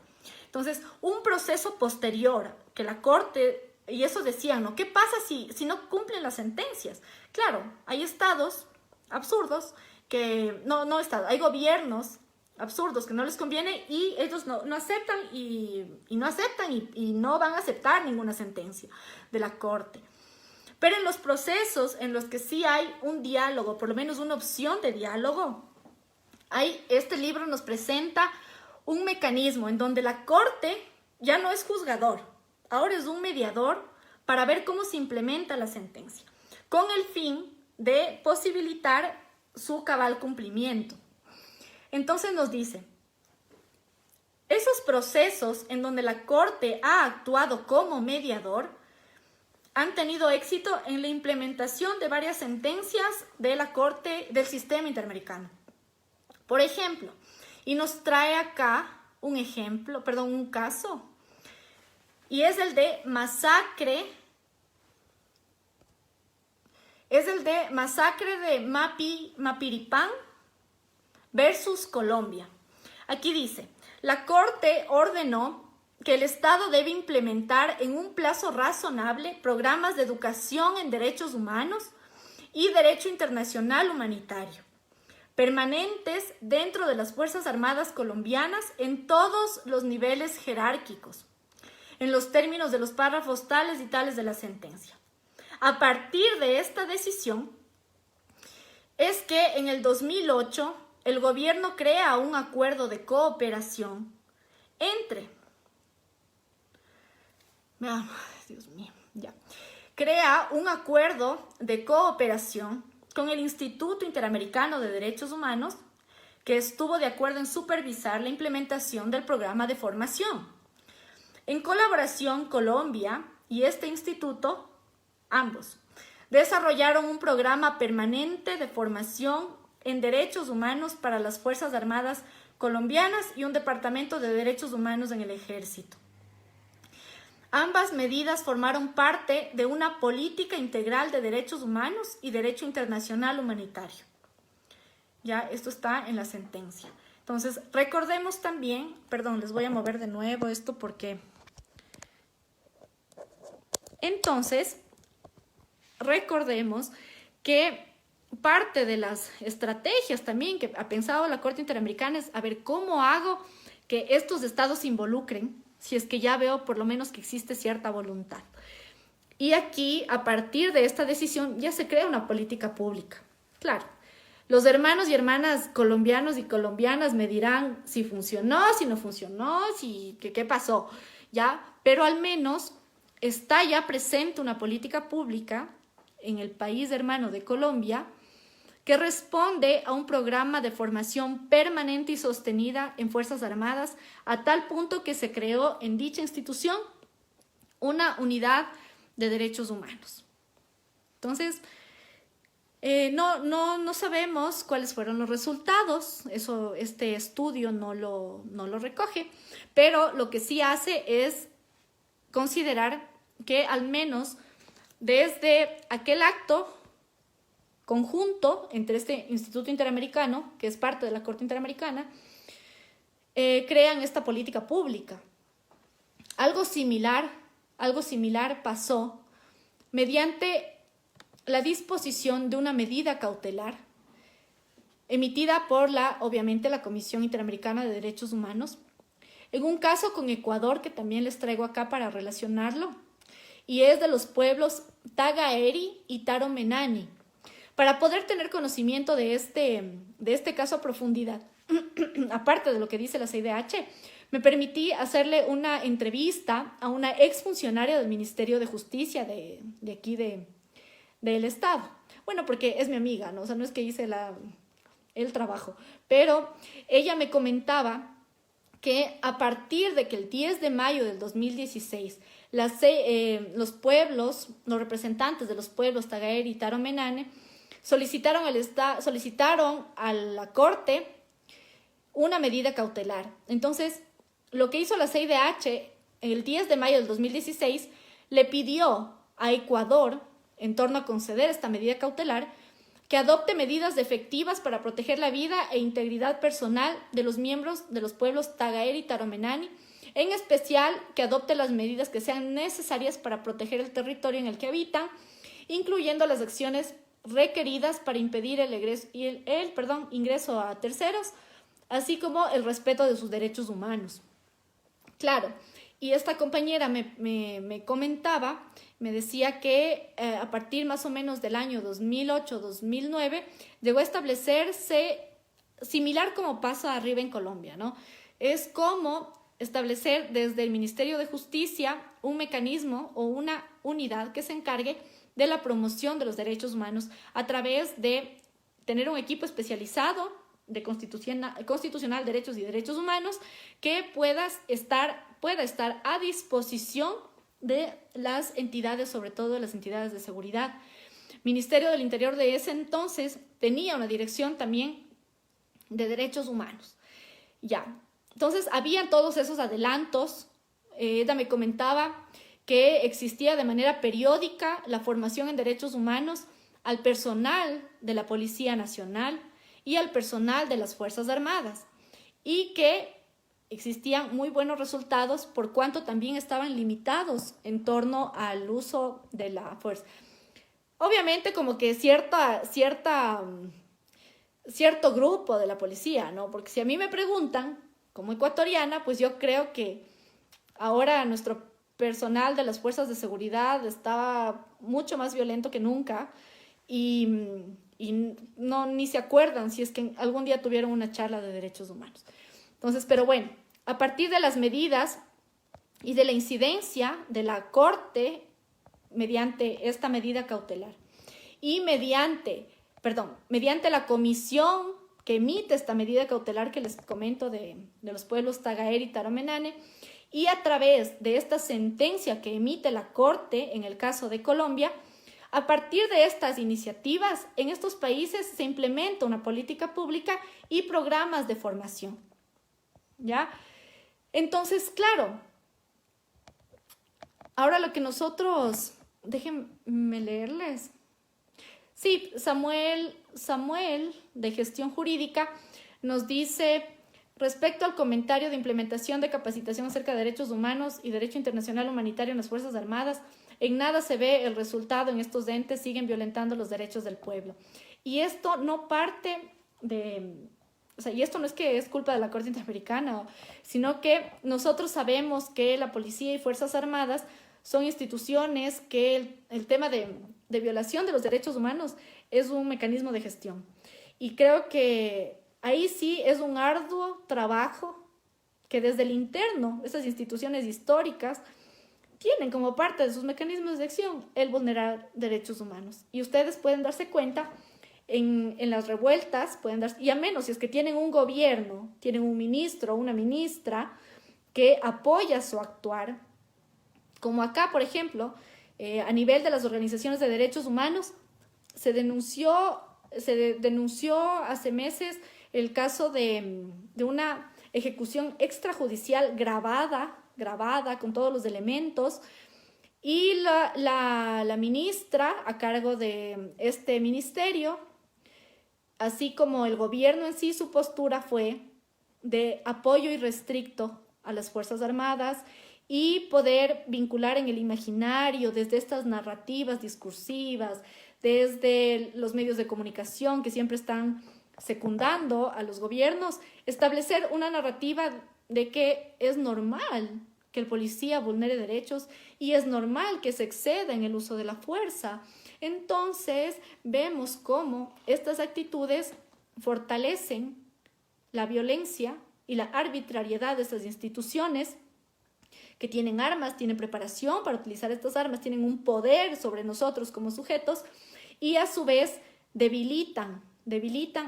Entonces, un proceso posterior que la Corte, y eso decían, ¿no? ¿Qué pasa si no cumplen las sentencias? Claro, hay estados absurdos que hay gobiernos absurdos que no les conviene y ellos no aceptan y no van a aceptar ninguna sentencia de la Corte. Pero en los procesos en los que sí hay un diálogo, por lo menos una opción de diálogo, este libro nos presenta un mecanismo en donde la Corte ya no es juzgador, ahora es un mediador para ver cómo se implementa la sentencia, con el fin de posibilitar su cabal cumplimiento. Entonces nos dice, esos procesos en donde la Corte ha actuado como mediador han tenido éxito en la implementación de varias sentencias de la Corte del Sistema Interamericano. Por ejemplo, y nos trae acá un caso, y es el de masacre de Mapiripán versus Colombia. Aquí dice, la Corte ordenó que el Estado debe implementar en un plazo razonable programas de educación en derechos humanos y derecho internacional humanitario, permanentes dentro de las Fuerzas Armadas colombianas en todos los niveles jerárquicos, en los términos de los párrafos tales y tales de la sentencia. A partir de esta decisión, es que en el 2008 el gobierno crea un acuerdo de cooperación crea un acuerdo de cooperación con el Instituto Interamericano de Derechos Humanos, que estuvo de acuerdo en supervisar la implementación del programa de formación. En colaboración, Colombia y este instituto, ambos, desarrollaron un programa permanente de formación en derechos humanos para las Fuerzas Armadas colombianas y un departamento de derechos humanos en el ejército. Ambas medidas formaron parte de una política integral de derechos humanos y derecho internacional humanitario. Ya, esto está en la sentencia. Entonces, recordemos también, perdón, les voy a mover de nuevo esto porque... Entonces, recordemos que parte de las estrategias también que ha pensado la Corte Interamericana es a ver cómo hago que estos estados se involucren, si es que ya veo por lo menos que existe cierta voluntad. Y aquí, a partir de esta decisión, ya se crea una política pública. Claro, los hermanos y hermanas colombianos y colombianas me dirán si funcionó, si no funcionó, si qué pasó, ¿ya? Pero al menos está ya presente una política pública en el país hermano de Colombia que responde a un programa de formación permanente y sostenida en Fuerzas Armadas, a tal punto que se creó en dicha institución una unidad de derechos humanos. Entonces, no sabemos cuáles fueron los resultados, eso este estudio no lo recoge, pero lo que sí hace es considerar que al menos desde aquel acto conjunto entre este Instituto Interamericano, que es parte de la Corte Interamericana, crean esta política pública. Algo similar pasó mediante la disposición de una medida cautelar emitida por obviamente la Comisión Interamericana de Derechos Humanos, en un caso con Ecuador que también les traigo acá para relacionarlo, y es de los pueblos Tagaeri y Taromenani. Para poder tener conocimiento de este caso a profundidad, aparte de lo que dice la CIDH, me permití hacerle una entrevista a una exfuncionaria del Ministerio de Justicia de aquí del Estado. Bueno, porque es mi amiga, ¿no? O sea, no es que hice el trabajo, pero ella me comentaba que a partir de que el 10 de mayo del 2016 los representantes de los pueblos Tagaeri y Taromenane solicitaron a la Corte una medida cautelar. Entonces, lo que hizo la CIDH el 10 de mayo del 2016 le pidió a Ecuador, en torno a conceder esta medida cautelar, que adopte medidas efectivas para proteger la vida e integridad personal de los miembros de los pueblos Tagaeri y Taromenani, en especial que adopte las medidas que sean necesarias para proteger el territorio en el que habitan, incluyendo las acciones requeridas para impedir el ingreso a terceros, así como el respeto de sus derechos humanos. Claro, y esta compañera me comentaba, me decía que a partir más o menos del año 2008-2009 llegó a establecerse, similar como pasa arriba en Colombia, ¿no? Es como establecer desde el Ministerio de Justicia un mecanismo o una unidad que se encargue de la promoción de los derechos humanos a través de tener un equipo especializado de constitucional, derechos y derechos humanos que pueda estar a disposición de las entidades, sobre todo de las entidades de seguridad. Ministerio del Interior de ese entonces tenía una dirección también de derechos humanos. Ya, entonces habían todos esos adelantos. Ella me comentaba que existía de manera periódica la formación en derechos humanos al personal de la Policía Nacional y al personal de las Fuerzas Armadas, y que existían muy buenos resultados por cuanto también estaban limitados en torno al uso de la fuerza. Obviamente como que cierto grupo de la policía, ¿no? Porque si a mí me preguntan, como ecuatoriana, pues yo creo que ahora nuestro personal de las fuerzas de seguridad está mucho más violento que nunca y ni se acuerdan si es que algún día tuvieron una charla de derechos humanos. Entonces, pero bueno, a partir de las medidas y de la incidencia de la Corte mediante esta medida cautelar y mediante la comisión que emite esta medida cautelar que les comento de los pueblos Tagaeri y Taromenane, y a través de esta sentencia que emite la Corte en el caso de Colombia, a partir de estas iniciativas, en estos países se implementa una política pública y programas de formación. ¿ya? Entonces, claro, ahora lo que nosotros, déjenme leerles. Sí, Samuel de Gestión Jurídica nos dice, respecto al comentario de implementación de capacitación acerca de derechos humanos y derecho internacional humanitario en las Fuerzas Armadas, en nada se ve el resultado en estos entes, siguen violentando los derechos del pueblo. Y esto no parte de, o sea, y esto no es que es culpa de la Corte Interamericana, sino que nosotros sabemos que la policía y Fuerzas Armadas son instituciones que el tema de violación de los derechos humanos es un mecanismo de gestión. Y creo que ahí sí es un arduo trabajo que desde el interno, estas instituciones históricas, tienen como parte de sus mecanismos de acción el vulnerar derechos humanos. Y ustedes pueden darse cuenta en las revueltas, y a menos si es que tienen un gobierno, tienen un ministro o una ministra que apoya su actuar, como acá, por ejemplo, a nivel de las organizaciones de derechos humanos, se denunció hace meses el caso de una ejecución extrajudicial grabada con todos los elementos, y la ministra a cargo de este ministerio, así como el gobierno en sí, su postura fue de apoyo irrestricto a las Fuerzas Armadas y poder vincular en el imaginario desde estas narrativas discursivas, desde los medios de comunicación que siempre están secundando a los gobiernos, establecer una narrativa de que es normal que el policía vulnere derechos y es normal que se exceda en el uso de la fuerza. Entonces vemos cómo estas actitudes fortalecen la violencia y la arbitrariedad de estas instituciones que tienen armas, tienen preparación para utilizar estas armas, tienen un poder sobre nosotros como sujetos y a su vez debilitan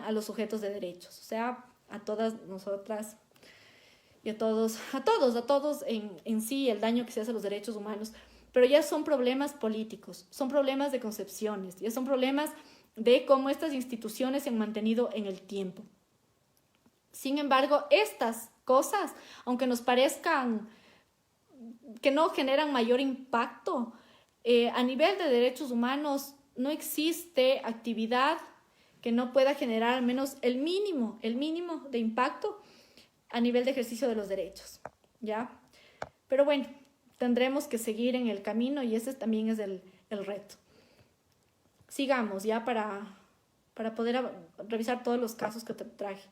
a los sujetos de derechos, o sea, a todas nosotras y a todos en sí el daño que se hace a los derechos humanos, pero ya son problemas políticos, son problemas de concepciones, ya son problemas de cómo estas instituciones se han mantenido en el tiempo. Sin embargo, estas cosas, aunque nos parezcan que no generan mayor impacto, a nivel de derechos humanos no existe actividad que no pueda generar al menos el mínimo de impacto a nivel de ejercicio de los derechos, ¿ya? Pero bueno, tendremos que seguir en el camino y ese también es el reto. Sigamos ya para poder revisar todos los casos que te traje.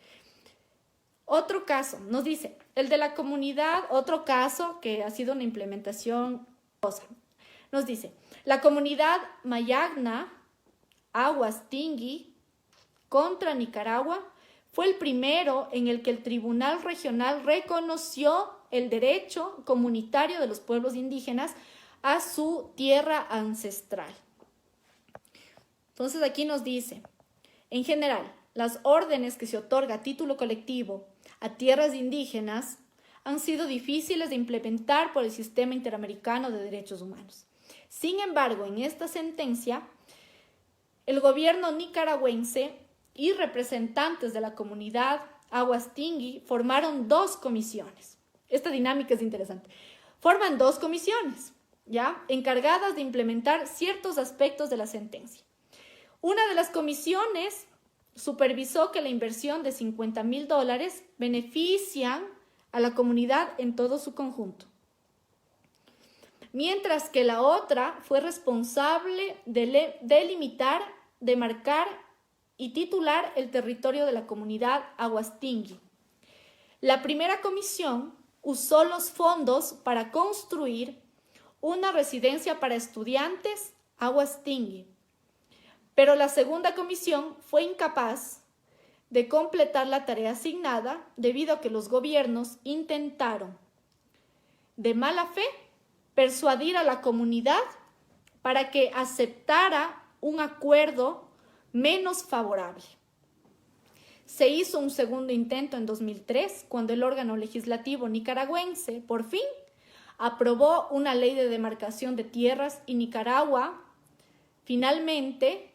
Otro caso, nos dice, el de la comunidad, otro caso que ha sido una implementación, nos dice, la comunidad Mayagna, Aguas Tingui, contra Nicaragua, fue el primero en el que el Tribunal Regional reconoció el derecho comunitario de los pueblos indígenas a su tierra ancestral. Entonces aquí nos dice, en general, las órdenes que se otorga a título colectivo a tierras indígenas han sido difíciles de implementar por el sistema interamericano de derechos humanos. Sin embargo, en esta sentencia, el gobierno nicaragüense y representantes de la comunidad Aguas Tingui formaron dos comisiones. Esta dinámica es interesante. Forman dos comisiones, ¿ya? Encargadas de implementar ciertos aspectos de la sentencia. Una de las comisiones supervisó que la inversión de $50,000 benefician a la comunidad en todo su conjunto, mientras que la otra fue responsable de delimitar, demarcar y titular el territorio de la comunidad Aguas Tingui. La primera comisión usó los fondos para construir una residencia para estudiantes Aguas Tingui, pero la segunda comisión fue incapaz de completar la tarea asignada debido a que los gobiernos intentaron, de mala fe, persuadir a la comunidad para que aceptara un acuerdo menos favorable. Se hizo un segundo intento en 2003, cuando el órgano legislativo nicaragüense, por fin, aprobó una ley de demarcación de tierras y Nicaragua finalmente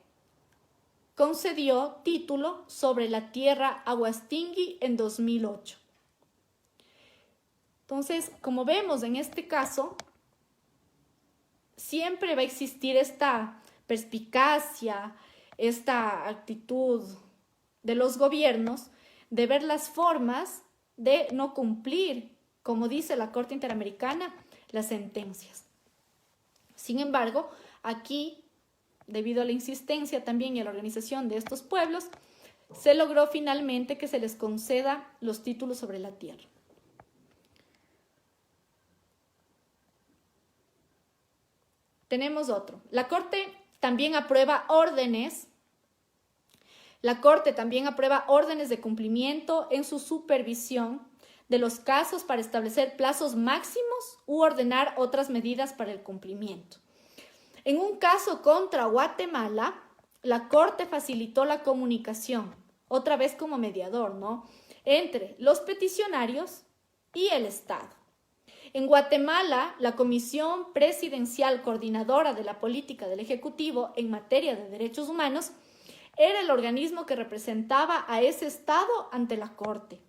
concedió título sobre la tierra Aguas Tingui en 2008. Entonces, como vemos en este caso, siempre va a existir esta perspicacia, esta actitud de los gobiernos de ver las formas de no cumplir, como dice la Corte Interamericana, las sentencias. Sin embargo, aquí, debido a la insistencia también y a la organización de estos pueblos, se logró finalmente que se les conceda los títulos sobre la tierra. Tenemos otro. La Corte también aprueba órdenes. La Corte también aprueba órdenes de cumplimiento en su supervisión de los casos para establecer plazos máximos u ordenar otras medidas para el cumplimiento. En un caso contra Guatemala, la Corte facilitó la comunicación, otra vez como mediador, ¿no?, entre los peticionarios y el Estado. En Guatemala, la Comisión Presidencial Coordinadora de la Política del Ejecutivo en materia de derechos humanos era el organismo que representaba a ese Estado ante la Corte.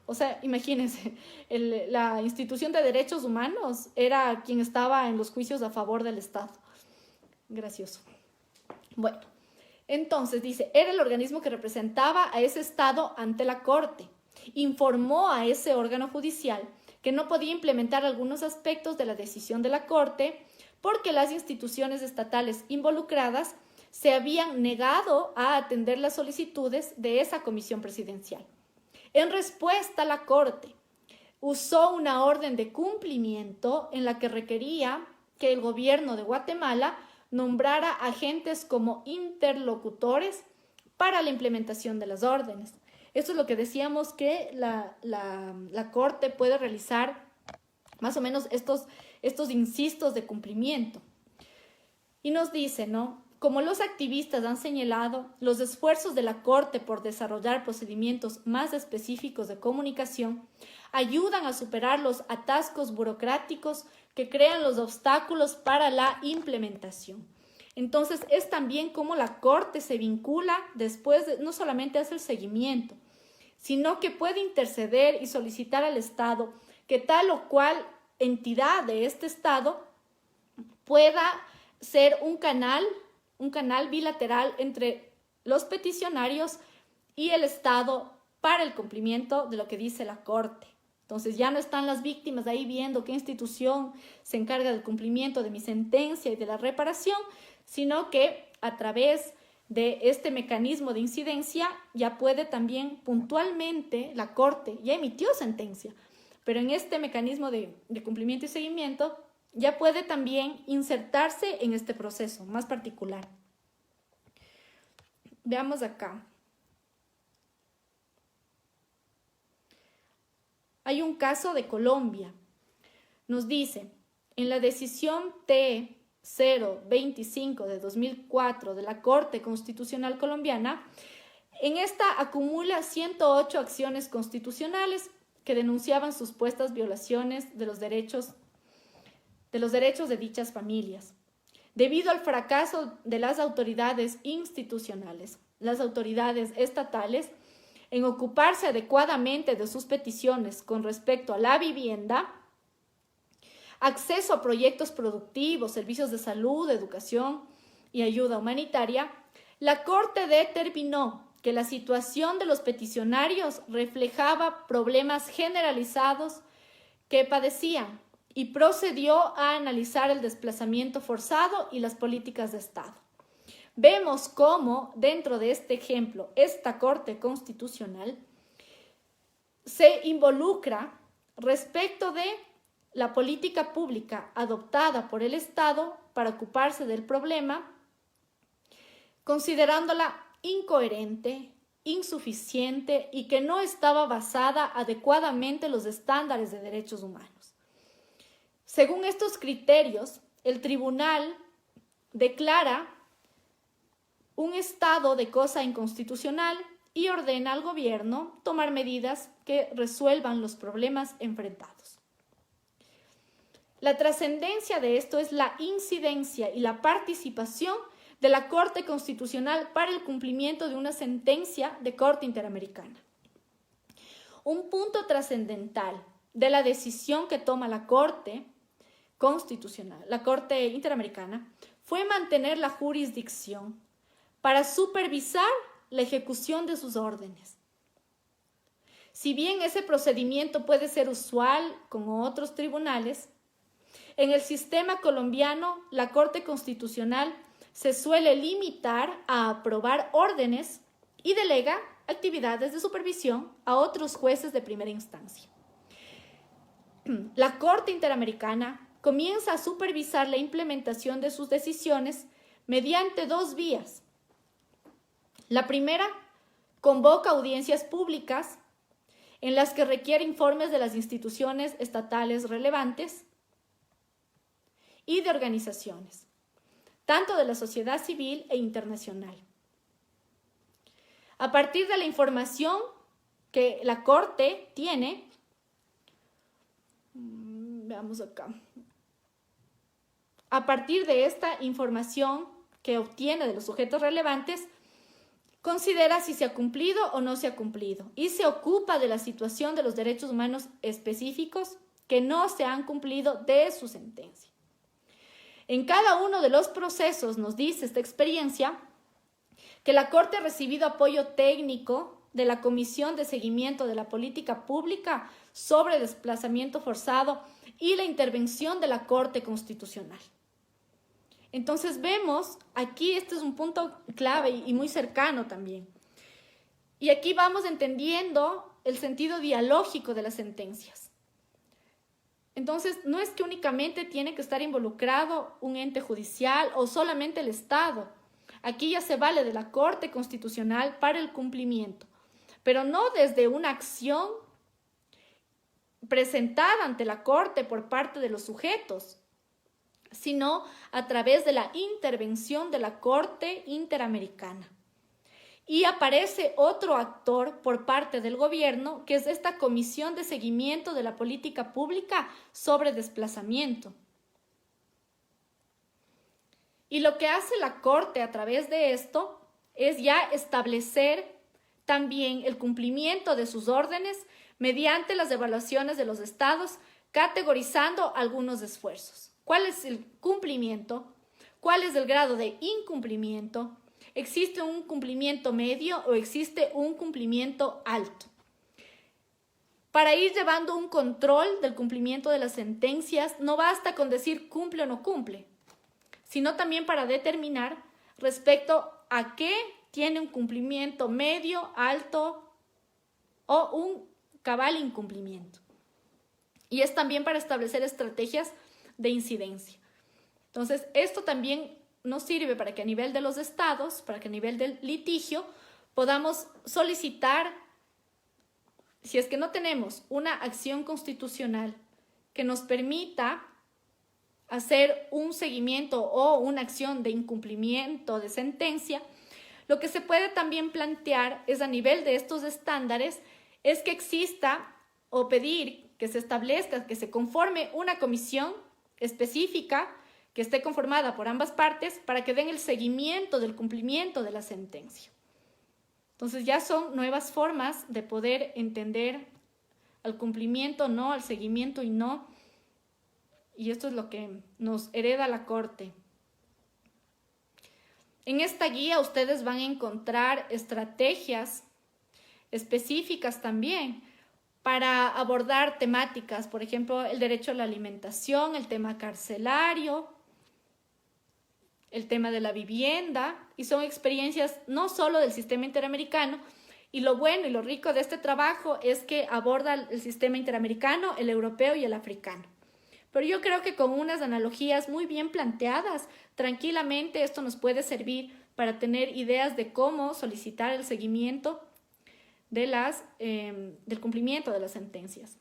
O sea, imagínense, la institución de derechos humanos era quien estaba en los juicios a favor del Estado. Gracioso. Bueno, entonces dice, era el organismo que representaba a ese Estado ante la Corte. Informó a ese órgano judicial que no podía implementar algunos aspectos de la decisión de la Corte porque las instituciones estatales involucradas se habían negado a atender las solicitudes de esa comisión presidencial. En respuesta, la Corte usó una orden de cumplimiento en la que requería que el gobierno de Guatemala nombrara agentes como interlocutores para la implementación de las órdenes. Esto es lo que decíamos que la Corte puede realizar, más o menos estos insistos de cumplimiento. Y nos dice, ¿no?, como los activistas han señalado, los esfuerzos de la Corte por desarrollar procedimientos más específicos de comunicación ayudan a superar los atascos burocráticos que crean los obstáculos para la implementación. Entonces, es también como la Corte se vincula después, no solamente hace el seguimiento, sino que puede interceder y solicitar al Estado que tal o cual entidad de este Estado pueda ser un canal bilateral entre los peticionarios y el Estado para el cumplimiento de lo que dice la Corte. Entonces ya no están las víctimas ahí viendo qué institución se encarga del cumplimiento de mi sentencia y de la reparación, sino que a través de este mecanismo de incidencia ya puede también puntualmente la Corte, ya emitió sentencia, pero en este mecanismo de cumplimiento y seguimiento ya puede también insertarse en este proceso más particular. Veamos acá. Hay un caso de Colombia. Nos dice, en la decisión T-025 de 2004 de la Corte Constitucional Colombiana, en esta acumula 108 acciones constitucionales que denunciaban supuestas violaciones de los derechos de dichas familias. Debido al fracaso de las autoridades institucionales, las autoridades estatales, en ocuparse adecuadamente de sus peticiones con respecto a la vivienda, acceso a proyectos productivos, servicios de salud, educación y ayuda humanitaria, la Corte determinó que la situación de los peticionarios reflejaba problemas generalizados que padecían y procedió a analizar el desplazamiento forzado y las políticas de Estado. Vemos cómo dentro de este ejemplo, esta Corte Constitucional se involucra respecto de la política pública adoptada por el Estado para ocuparse del problema, considerándola incoherente, insuficiente y que no estaba basada adecuadamente en los estándares de derechos humanos. Según estos criterios, el tribunal declara un estado de cosa inconstitucional y ordena al gobierno tomar medidas que resuelvan los problemas enfrentados. La trascendencia de esto es la incidencia y la participación de la Corte Constitucional para el cumplimiento de una sentencia de Corte Interamericana. Un punto trascendental de la decisión que toma la Corte Constitucional, la Corte Interamericana, fue mantener la jurisdicción para supervisar la ejecución de sus órdenes. Si bien ese procedimiento puede ser usual con otros tribunales, en el sistema colombiano la Corte Constitucional se suele limitar a aprobar órdenes y delega actividades de supervisión a otros jueces de primera instancia. La Corte Interamericana comienza a supervisar la implementación de sus decisiones mediante dos vías. La primera, convoca audiencias públicas en las que requiere informes de las instituciones estatales relevantes y de organizaciones, tanto de la sociedad civil e internacional. A partir de la información que la Corte tiene, veamos acá, a partir de esta información que obtiene de los sujetos relevantes, considera si se ha cumplido o no se ha cumplido y se ocupa de la situación de los derechos humanos específicos que no se han cumplido de su sentencia. En cada uno de los procesos, nos dice esta experiencia, que la Corte ha recibido apoyo técnico de la Comisión de Seguimiento de la Política Pública sobre Desplazamiento Forzado y la intervención de la Corte Constitucional. Entonces vemos, aquí este es un punto clave y muy cercano también. Y aquí vamos entendiendo el sentido dialógico de las sentencias. Entonces, no es que únicamente tiene que estar involucrado un ente judicial o solamente el Estado. Aquí ya se vale de la Corte Constitucional para el cumplimiento, pero no desde una acción presentada ante la Corte por parte de los sujetos, sino a través de la intervención de la Corte Interamericana. Y aparece otro actor por parte del gobierno, que es esta Comisión de Seguimiento de la Política Pública sobre Desplazamiento. Y lo que hace la Corte a través de esto es ya establecer también el cumplimiento de sus órdenes mediante las evaluaciones de los estados, categorizando algunos esfuerzos. ¿Cuál es el cumplimiento? ¿Cuál es el grado de incumplimiento? ¿Existe un cumplimiento medio o existe un cumplimiento alto? Para ir llevando un control del cumplimiento de las sentencias, no basta con decir cumple o no cumple, sino también para determinar respecto a qué tiene un cumplimiento medio, alto o un cabal incumplimiento. Y es también para establecer estrategias de incidencia. Entonces, esto también nos sirve para que a nivel de los estados, para que a nivel del litigio, podamos solicitar, si es que no tenemos una acción constitucional que nos permita hacer un seguimiento o una acción de incumplimiento de sentencia, lo que se puede también plantear es a nivel de estos estándares, es que exista o pedir que se establezca, que se conforme una comisión específica que esté conformada por ambas partes para que den el seguimiento del cumplimiento de la sentencia. Entonces ya son nuevas formas de poder entender al cumplimiento no, al seguimiento y no. Y esto es lo que nos hereda la Corte. En esta guía ustedes van a encontrar estrategias específicas también para abordar temáticas, por ejemplo, el derecho a la alimentación, el tema carcelario, el tema de la vivienda, y son experiencias no solo del sistema interamericano, y lo bueno y lo rico de este trabajo es que aborda el sistema interamericano, el europeo y el africano. Pero yo creo que con unas analogías muy bien planteadas, tranquilamente esto nos puede servir para tener ideas de cómo solicitar el seguimiento de del cumplimiento de las sentencias.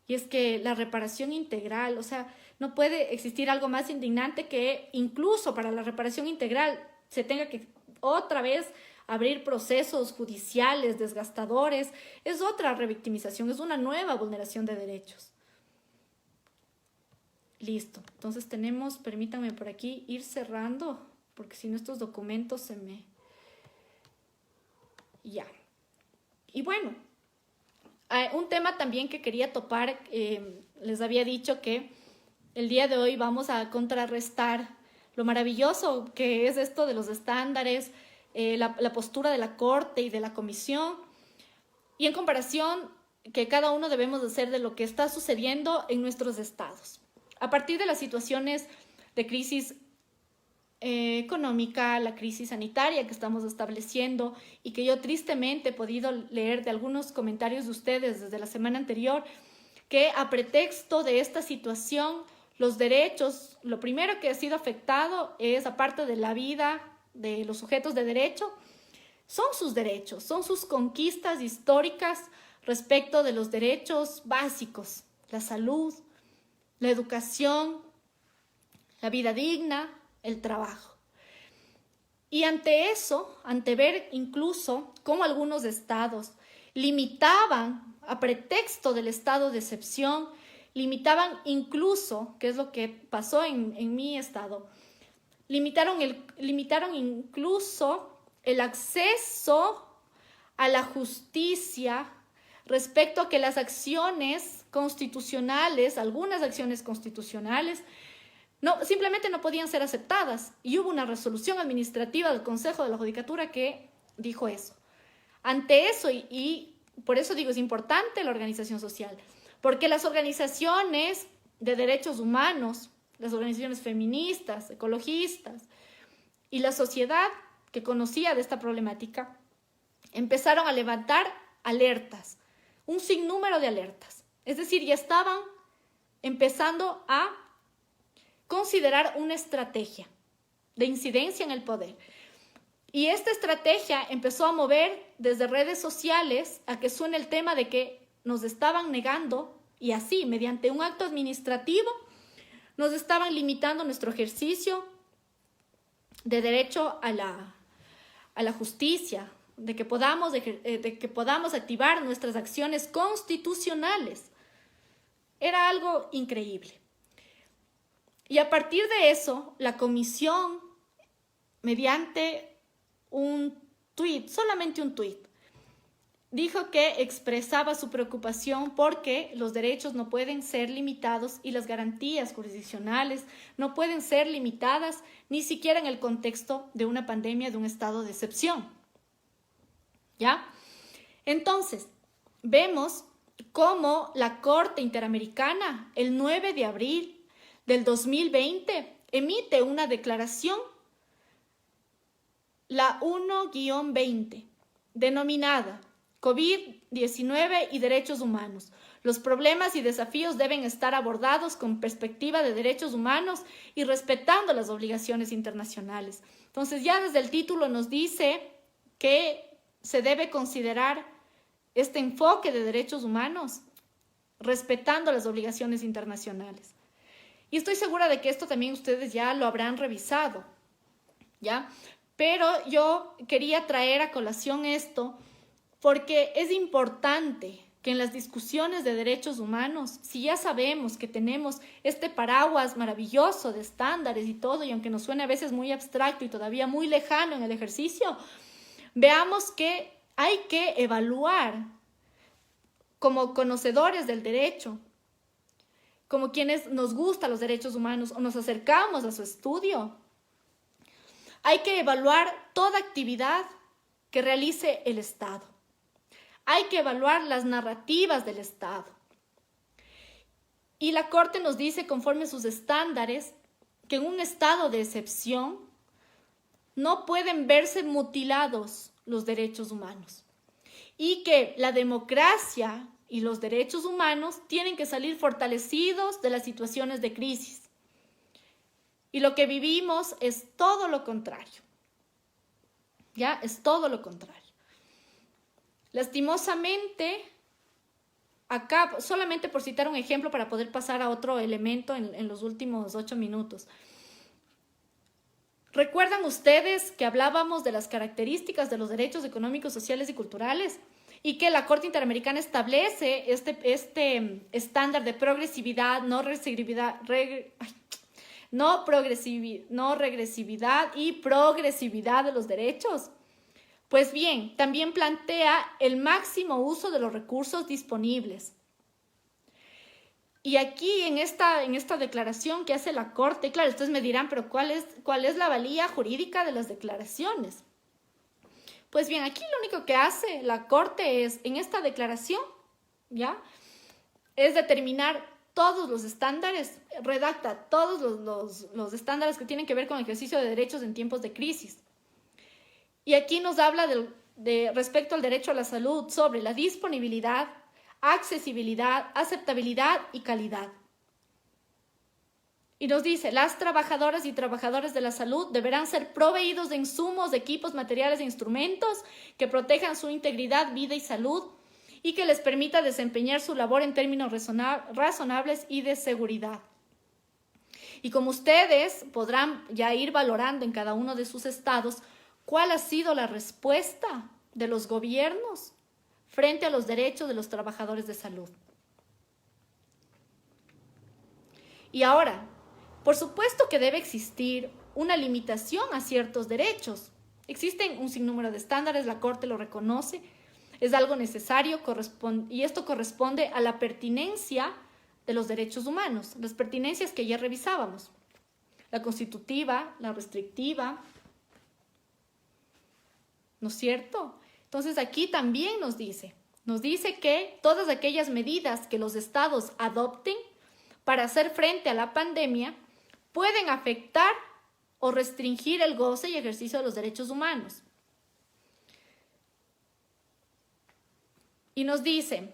Y es que la reparación integral, o sea, no puede existir algo más indignante que incluso para la reparación integral se tenga que otra vez abrir procesos judiciales desgastadores. Es otra revictimización, es una nueva vulneración de derechos. Listo, entonces tenemos, permítanme por aquí ir cerrando, porque si no estos documentos se me... Ya. Y bueno, Un tema también que quería topar, les había dicho que el día de hoy vamos a contrarrestar lo maravilloso que es esto de los estándares, la postura de la Corte y de la Comisión, y en comparación que cada uno debemos hacer de lo que está sucediendo en nuestros estados. A partir de las situaciones de crisis económica, la crisis sanitaria que estamos estableciendo y que yo tristemente he podido leer de algunos comentarios de ustedes desde la semana anterior, que a pretexto de esta situación, los derechos, lo primero que ha sido afectado es, aparte de la vida de los sujetos de derecho, son sus derechos, son sus conquistas históricas respecto de los derechos básicos, la salud, la educación, la vida digna, el trabajo. Y ante eso, ante ver incluso cómo algunos estados limitaban, a pretexto del estado de excepción, limitaban incluso, que es lo que pasó en mi estado, limitaron incluso el acceso a la justicia respecto a que las acciones constitucionales, algunas acciones constitucionales, simplemente no podían ser aceptadas. Y hubo una resolución administrativa del Consejo de la Judicatura que dijo eso. Ante eso, y por eso digo, es importante la organización social, porque las organizaciones de derechos humanos, las organizaciones feministas, ecologistas y la sociedad que conocía de esta problemática, empezaron a levantar alertas, un sinnúmero de alertas. Es decir, ya estaban empezando a considerar una estrategia de incidencia en el poder. Y esta estrategia empezó a mover desde redes sociales a que suene el tema de que nos estaban negando, y así, mediante un acto administrativo, nos estaban limitando nuestro ejercicio de derecho a la justicia, de que podamos activar nuestras acciones constitucionales. Era algo increíble. Y a partir de eso, la comisión, mediante un tuit, solamente un tuit, dijo que expresaba su preocupación porque los derechos no pueden ser limitados y las garantías jurisdiccionales no pueden ser limitadas ni siquiera en el contexto de una pandemia, de un estado de excepción. ¿Ya? Entonces, vemos cómo la Corte Interamericana, el 9 de abril del 2020, emite una declaración, la 1-20, denominada COVID-19 y derechos humanos. Los problemas y desafíos deben estar abordados con perspectiva de derechos humanos y respetando las obligaciones internacionales. Entonces, ya desde el título nos dice que se debe considerar este enfoque de derechos humanos respetando las obligaciones internacionales. Y estoy segura de que esto también ustedes ya lo habrán revisado, ¿ya? Pero yo quería traer a colación esto porque es importante que en las discusiones de derechos humanos, si ya sabemos que tenemos este paraguas maravilloso de estándares y todo, y aunque nos suene a veces muy abstracto y todavía muy lejano en el ejercicio, veamos que hay que evaluar como conocedores del derecho, como quienes nos gustan los derechos humanos o nos acercamos a su estudio. Hay que evaluar toda actividad que realice el Estado. Hay que evaluar las narrativas del Estado. Y la Corte nos dice, conforme a sus estándares, que en un estado de excepción no pueden verse mutilados los derechos humanos y que la democracia y los derechos humanos tienen que salir fortalecidos de las situaciones de crisis. Y lo que vivimos es todo lo contrario. ¿Ya? Es todo lo contrario. Lastimosamente, acá, solamente por citar un ejemplo para poder pasar a otro elemento en los últimos 8 minutos. ¿Recuerdan ustedes que hablábamos de las características de los derechos económicos, sociales y culturales? Y que la Corte Interamericana establece este estándar de progresividad, no regresividad y progresividad de los derechos. Pues bien, también plantea el máximo uso de los recursos disponibles. Y aquí en esta declaración que hace la Corte, claro, ustedes me dirán, pero ¿cuál es la valía jurídica de las declaraciones? Pues bien, aquí lo único que hace la Corte es, en esta declaración, ¿ya? Es determinar todos los estándares, redacta todos los estándares que tienen que ver con el ejercicio de derechos en tiempos de crisis. Y aquí nos habla respecto al derecho a la salud sobre la disponibilidad, accesibilidad, aceptabilidad y calidad. Y nos dice, las trabajadoras y trabajadores de la salud deberán ser proveídos de insumos, de equipos, materiales e instrumentos que protejan su integridad, vida y salud y que les permita desempeñar su labor en términos razonables y de seguridad. Y como ustedes podrán ya ir valorando en cada uno de sus estados, ¿cuál ha sido la respuesta de los gobiernos frente a los derechos de los trabajadores de salud? Y ahora, por supuesto que debe existir una limitación a ciertos derechos. Existen un sinnúmero de estándares, la Corte lo reconoce, es algo necesario y esto corresponde a la pertinencia de los derechos humanos, las pertinencias que ya revisábamos, la constitutiva, la restrictiva, ¿no es cierto? Entonces aquí también nos dice que todas aquellas medidas que los estados adopten para hacer frente a la pandemia pueden afectar o restringir el goce y ejercicio de los derechos humanos. Y nos dice,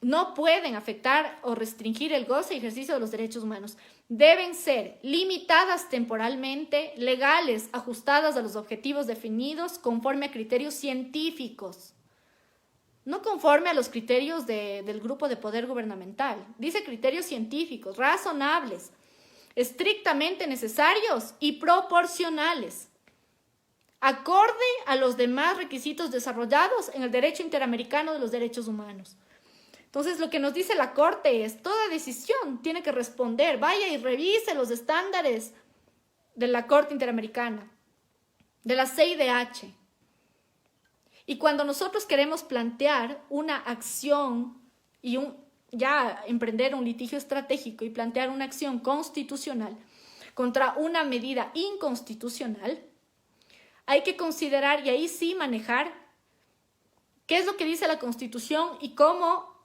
no pueden afectar o restringir el goce y ejercicio de los derechos humanos. Deben ser limitadas temporalmente, legales, ajustadas a los objetivos definidos conforme a criterios científicos. No conforme a los criterios del grupo de poder gubernamental. Dice criterios científicos, razonables, estrictamente necesarios y proporcionales, acorde a los demás requisitos desarrollados en el derecho interamericano de los derechos humanos. Entonces, lo que nos dice la Corte es, toda decisión tiene que responder, vaya y revise los estándares de la Corte Interamericana, de la CIDH. Y cuando nosotros queremos plantear una acción y ya emprender un litigio estratégico y plantear una acción constitucional contra una medida inconstitucional, hay que considerar y ahí sí manejar qué es lo que dice la Constitución y cómo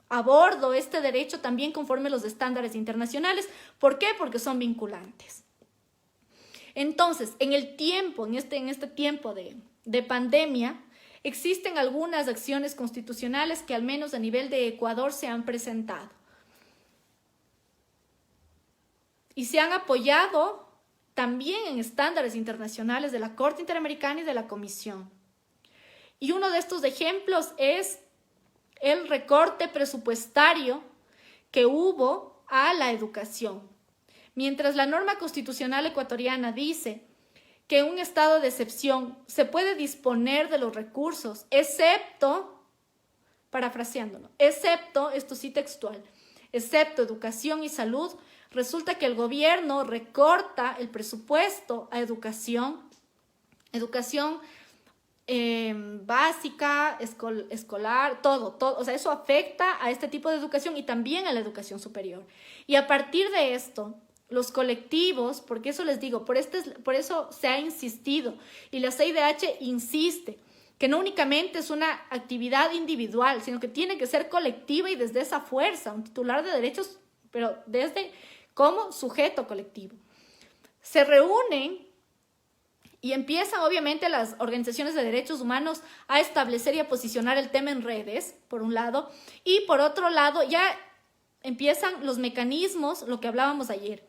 abordo este derecho también conforme a los estándares internacionales. ¿Por qué? Porque son vinculantes. Entonces, en este tiempo de pandemia, existen algunas acciones constitucionales que al menos a nivel de Ecuador se han presentado. Y se han apoyado también en estándares internacionales de la Corte Interamericana y de la Comisión. Y uno de estos ejemplos es el recorte presupuestario que hubo a la educación. Mientras la norma constitucional ecuatoriana dice que en un estado de excepción se puede disponer de los recursos, excepto, parafraseándolo, excepto, esto sí textual, excepto educación y salud, resulta que el gobierno recorta el presupuesto a educación básica, escolar, todo, o sea, eso afecta a este tipo de educación y también a la educación superior. Y a partir de esto, los colectivos, porque eso les digo, por eso se ha insistido y la CIDH insiste que no únicamente es una actividad individual, sino que tiene que ser colectiva y desde esa fuerza, un titular de derechos, pero desde como sujeto colectivo. Se reúnen y empiezan obviamente las organizaciones de derechos humanos a establecer y a posicionar el tema en redes, por un lado, y por otro lado ya empiezan los mecanismos, lo que hablábamos ayer,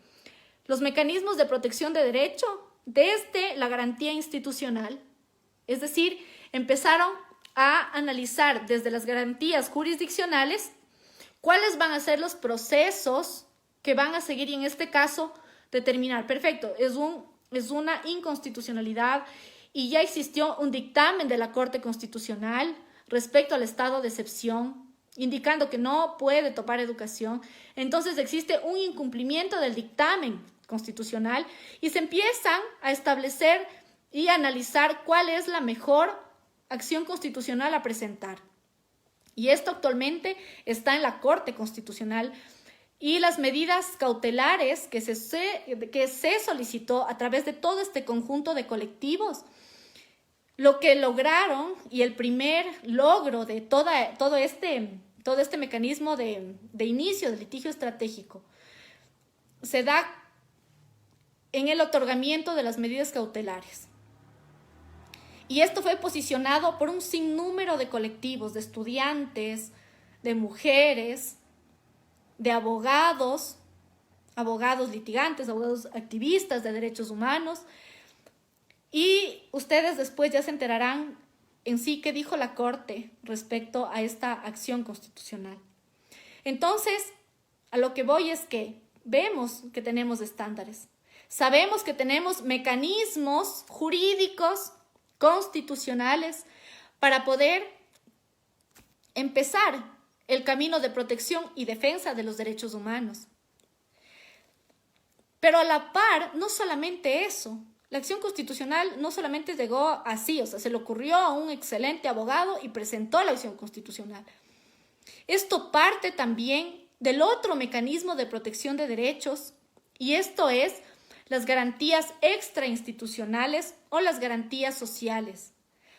los mecanismos de protección de derecho desde la garantía institucional, es decir, empezaron a analizar desde las garantías jurisdiccionales cuáles van a ser los procesos que van a seguir y en este caso determinar, perfecto, es una inconstitucionalidad y ya existió un dictamen de la Corte Constitucional respecto al estado de excepción, indicando que no puede topar educación. Entonces existe un incumplimiento del dictamen constitucional y se empiezan a establecer y analizar cuál es la mejor acción constitucional a presentar. Y esto actualmente está en la Corte Constitucional, y las medidas cautelares que se solicitó a través de todo este conjunto de colectivos, lo que lograron, y el primer logro de todo este mecanismo de inicio del litigio estratégico, se da en el otorgamiento de las medidas cautelares. Y esto fue posicionado por un sinnúmero de colectivos, de estudiantes, de mujeres, de abogados litigantes, abogados activistas de derechos humanos. Y ustedes después ya se enterarán en sí qué dijo la Corte respecto a esta acción constitucional. Entonces, a lo que voy es que vemos que tenemos estándares. Sabemos que tenemos mecanismos jurídicos constitucionales para poder empezar el camino de protección y defensa de los derechos humanos. Pero a la par, no solamente eso, la acción constitucional no solamente llegó así, o sea, se le ocurrió a un excelente abogado y presentó la acción constitucional. Esto parte también del otro mecanismo de protección de derechos, y esto es las garantías extrainstitucionales o las garantías sociales.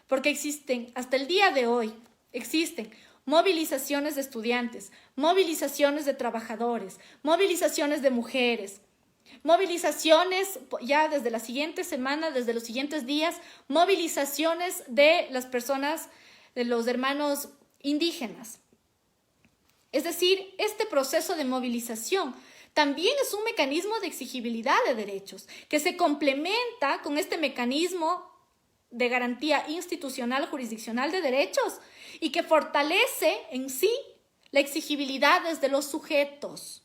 Porque existen, hasta el día de hoy, existen movilizaciones de estudiantes, movilizaciones de trabajadores, movilizaciones de mujeres, movilizaciones ya desde la siguiente semana, desde los siguientes días, movilizaciones de las personas, de los hermanos indígenas. Es decir, este proceso de movilización también es un mecanismo de exigibilidad de derechos que se complementa con este mecanismo de garantía institucional jurisdiccional de derechos y que fortalece en sí la exigibilidad desde los sujetos.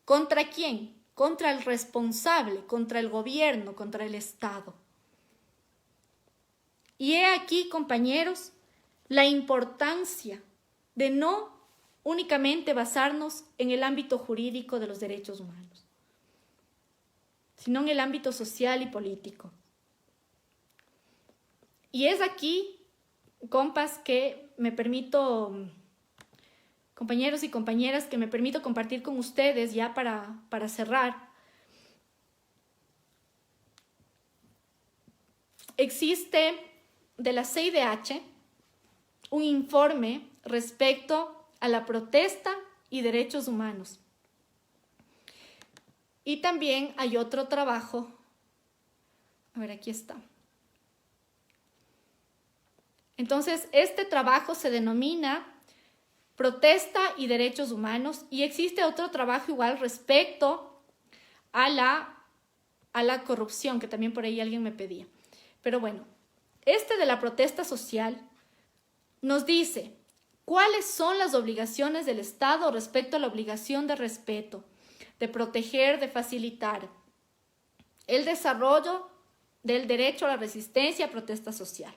¿Contra quién? Contra el responsable, contra el gobierno, contra el Estado. Y he aquí, compañeros, la importancia de no únicamente basarnos en el ámbito jurídico de los derechos humanos, sino en el ámbito social y político. Y es aquí, compas, que me permito, compañeros y compañeras, que me permito compartir con ustedes ya para cerrar. Existe de la CIDH un informe respecto a la protesta y derechos humanos. Y también hay otro trabajo. A ver, aquí está. Entonces, este trabajo se denomina Protesta y Derechos Humanos, y existe otro trabajo igual respecto a la corrupción, que también por ahí alguien me pedía. Pero bueno, este de la protesta social nos dice cuáles son las obligaciones del Estado respecto a la obligación de respeto, de proteger, de facilitar el desarrollo del derecho a la resistencia a protesta social.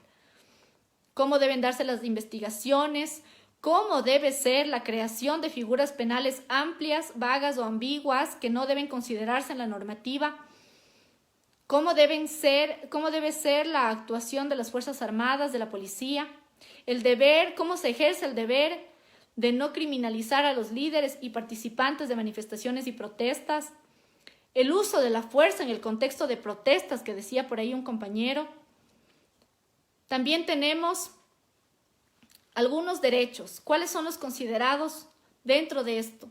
Cómo deben darse las investigaciones, cómo debe ser la creación de figuras penales amplias, vagas o ambiguas que no deben considerarse en la normativa, cómo debe ser la actuación de las Fuerzas Armadas, de la policía, el deber, cómo se ejerce el deber de no criminalizar a los líderes y participantes de manifestaciones y protestas, el uso de la fuerza en el contexto de protestas, que decía por ahí un compañero. También tenemos algunos derechos. ¿Cuáles son los considerados dentro de esto?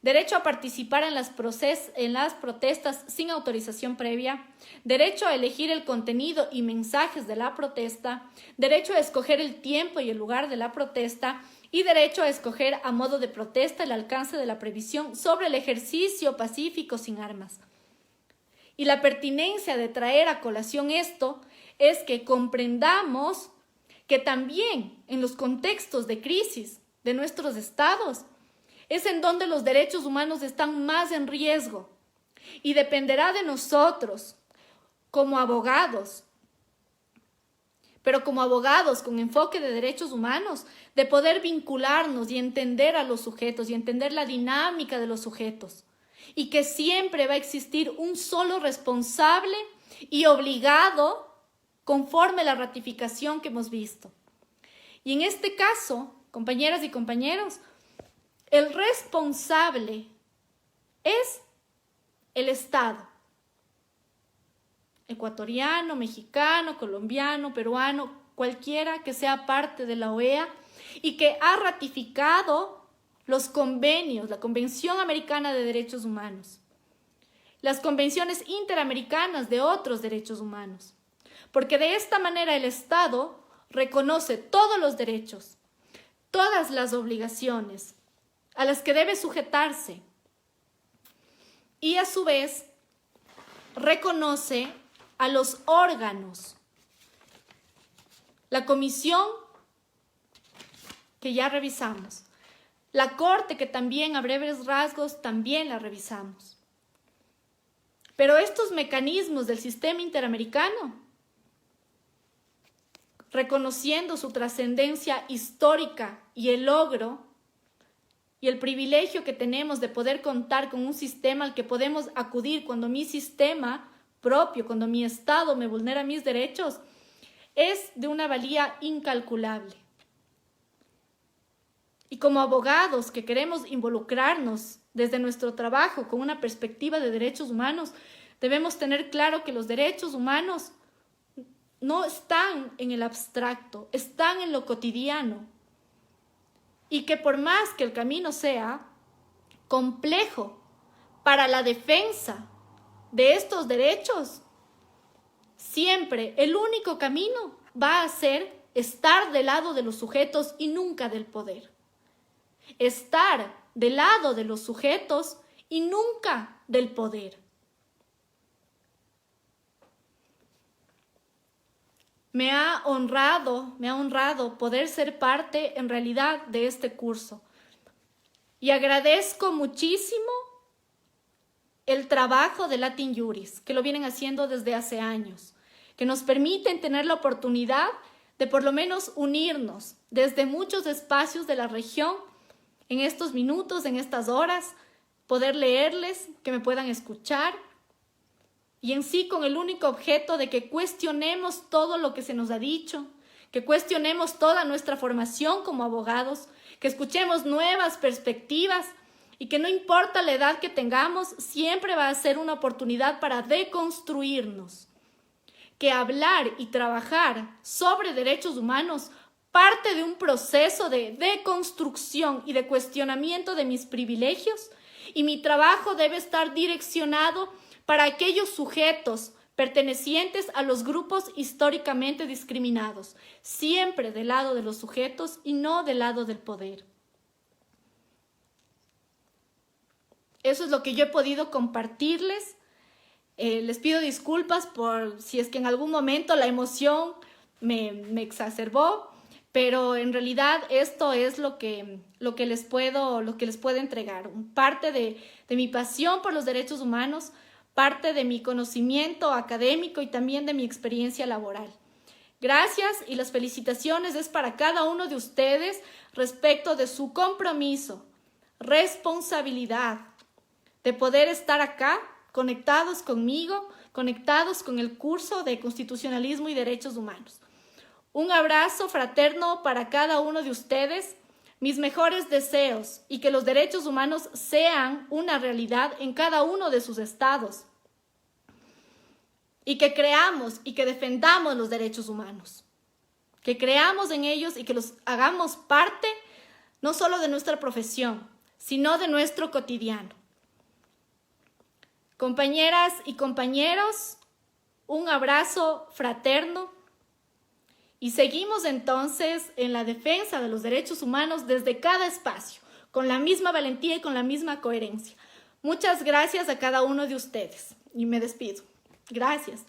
Derecho a participar en las protestas sin autorización previa, derecho a elegir el contenido y mensajes de la protesta, derecho a escoger el tiempo y el lugar de la protesta y derecho a escoger a modo de protesta el alcance de la previsión sobre el ejercicio pacífico sin armas. Y la pertinencia de traer a colación esto es que comprendamos que también en los contextos de crisis de nuestros estados es en donde los derechos humanos están más en riesgo, y dependerá de nosotros como abogados, pero como abogados con enfoque de derechos humanos, de poder vincularnos y entender a los sujetos y entender la dinámica de los sujetos, y que siempre va a existir un solo responsable y obligado conforme la ratificación que hemos visto. Y en este caso, compañeras y compañeros, el responsable es el Estado. Ecuatoriano, mexicano, colombiano, peruano, cualquiera que sea parte de la OEA y que ha ratificado los convenios, la Convención Americana de Derechos Humanos, las convenciones interamericanas de otros derechos humanos. Porque de esta manera el Estado reconoce todos los derechos, todas las obligaciones a las que debe sujetarse y a su vez reconoce a los órganos, la comisión que ya revisamos, la Corte que también a breves rasgos también la revisamos. Pero estos mecanismos del sistema interamericano, reconociendo su trascendencia histórica y el logro y el privilegio que tenemos de poder contar con un sistema al que podemos acudir cuando mi sistema propio, cuando mi Estado me vulnera mis derechos, es de una valía incalculable. Y como abogados que queremos involucrarnos desde nuestro trabajo con una perspectiva de derechos humanos, debemos tener claro que los derechos humanos no están en el abstracto, están en lo cotidiano. Y que por más que el camino sea complejo para la defensa de estos derechos, siempre el único camino va a ser estar del lado de los sujetos y nunca del poder. Estar del lado de los sujetos y nunca del poder. Me ha honrado poder ser parte en realidad de este curso. Y agradezco muchísimo el trabajo de Latin Juris, que lo vienen haciendo desde hace años, que nos permiten tener la oportunidad de por lo menos unirnos desde muchos espacios de la región en estos minutos, en estas horas, poder leerles, que me puedan escuchar, y en sí con el único objeto de que cuestionemos todo lo que se nos ha dicho, que cuestionemos toda nuestra formación como abogados, que escuchemos nuevas perspectivas y que no importa la edad que tengamos, siempre va a ser una oportunidad para deconstruirnos. Que hablar y trabajar sobre derechos humanos parte de un proceso de deconstrucción y de cuestionamiento de mis privilegios, y mi trabajo debe estar direccionado para aquellos sujetos pertenecientes a los grupos históricamente discriminados, siempre del lado de los sujetos y no del lado del poder. Eso es lo que yo he podido compartirles. Les pido disculpas por si es que en algún momento la emoción me exacerbó, pero en realidad esto es lo que les puedo entregar. Parte de mi pasión por los derechos humanos, parte de mi conocimiento académico y también de mi experiencia laboral. Gracias, y las felicitaciones es para cada uno de ustedes respecto de su compromiso, responsabilidad, de poder estar acá conectados conmigo, conectados con el curso de Constitucionalismo y Derechos Humanos. Un abrazo fraterno para cada uno de ustedes, mis mejores deseos, y que los derechos humanos sean una realidad en cada uno de sus estados. Y que creamos y que defendamos los derechos humanos. Que creamos en ellos y que los hagamos parte no solo de nuestra profesión, sino de nuestro cotidiano. Compañeras y compañeros, un abrazo fraterno. Y seguimos entonces en la defensa de los derechos humanos desde cada espacio, con la misma valentía y con la misma coherencia. Muchas gracias a cada uno de ustedes y me despido. Gracias.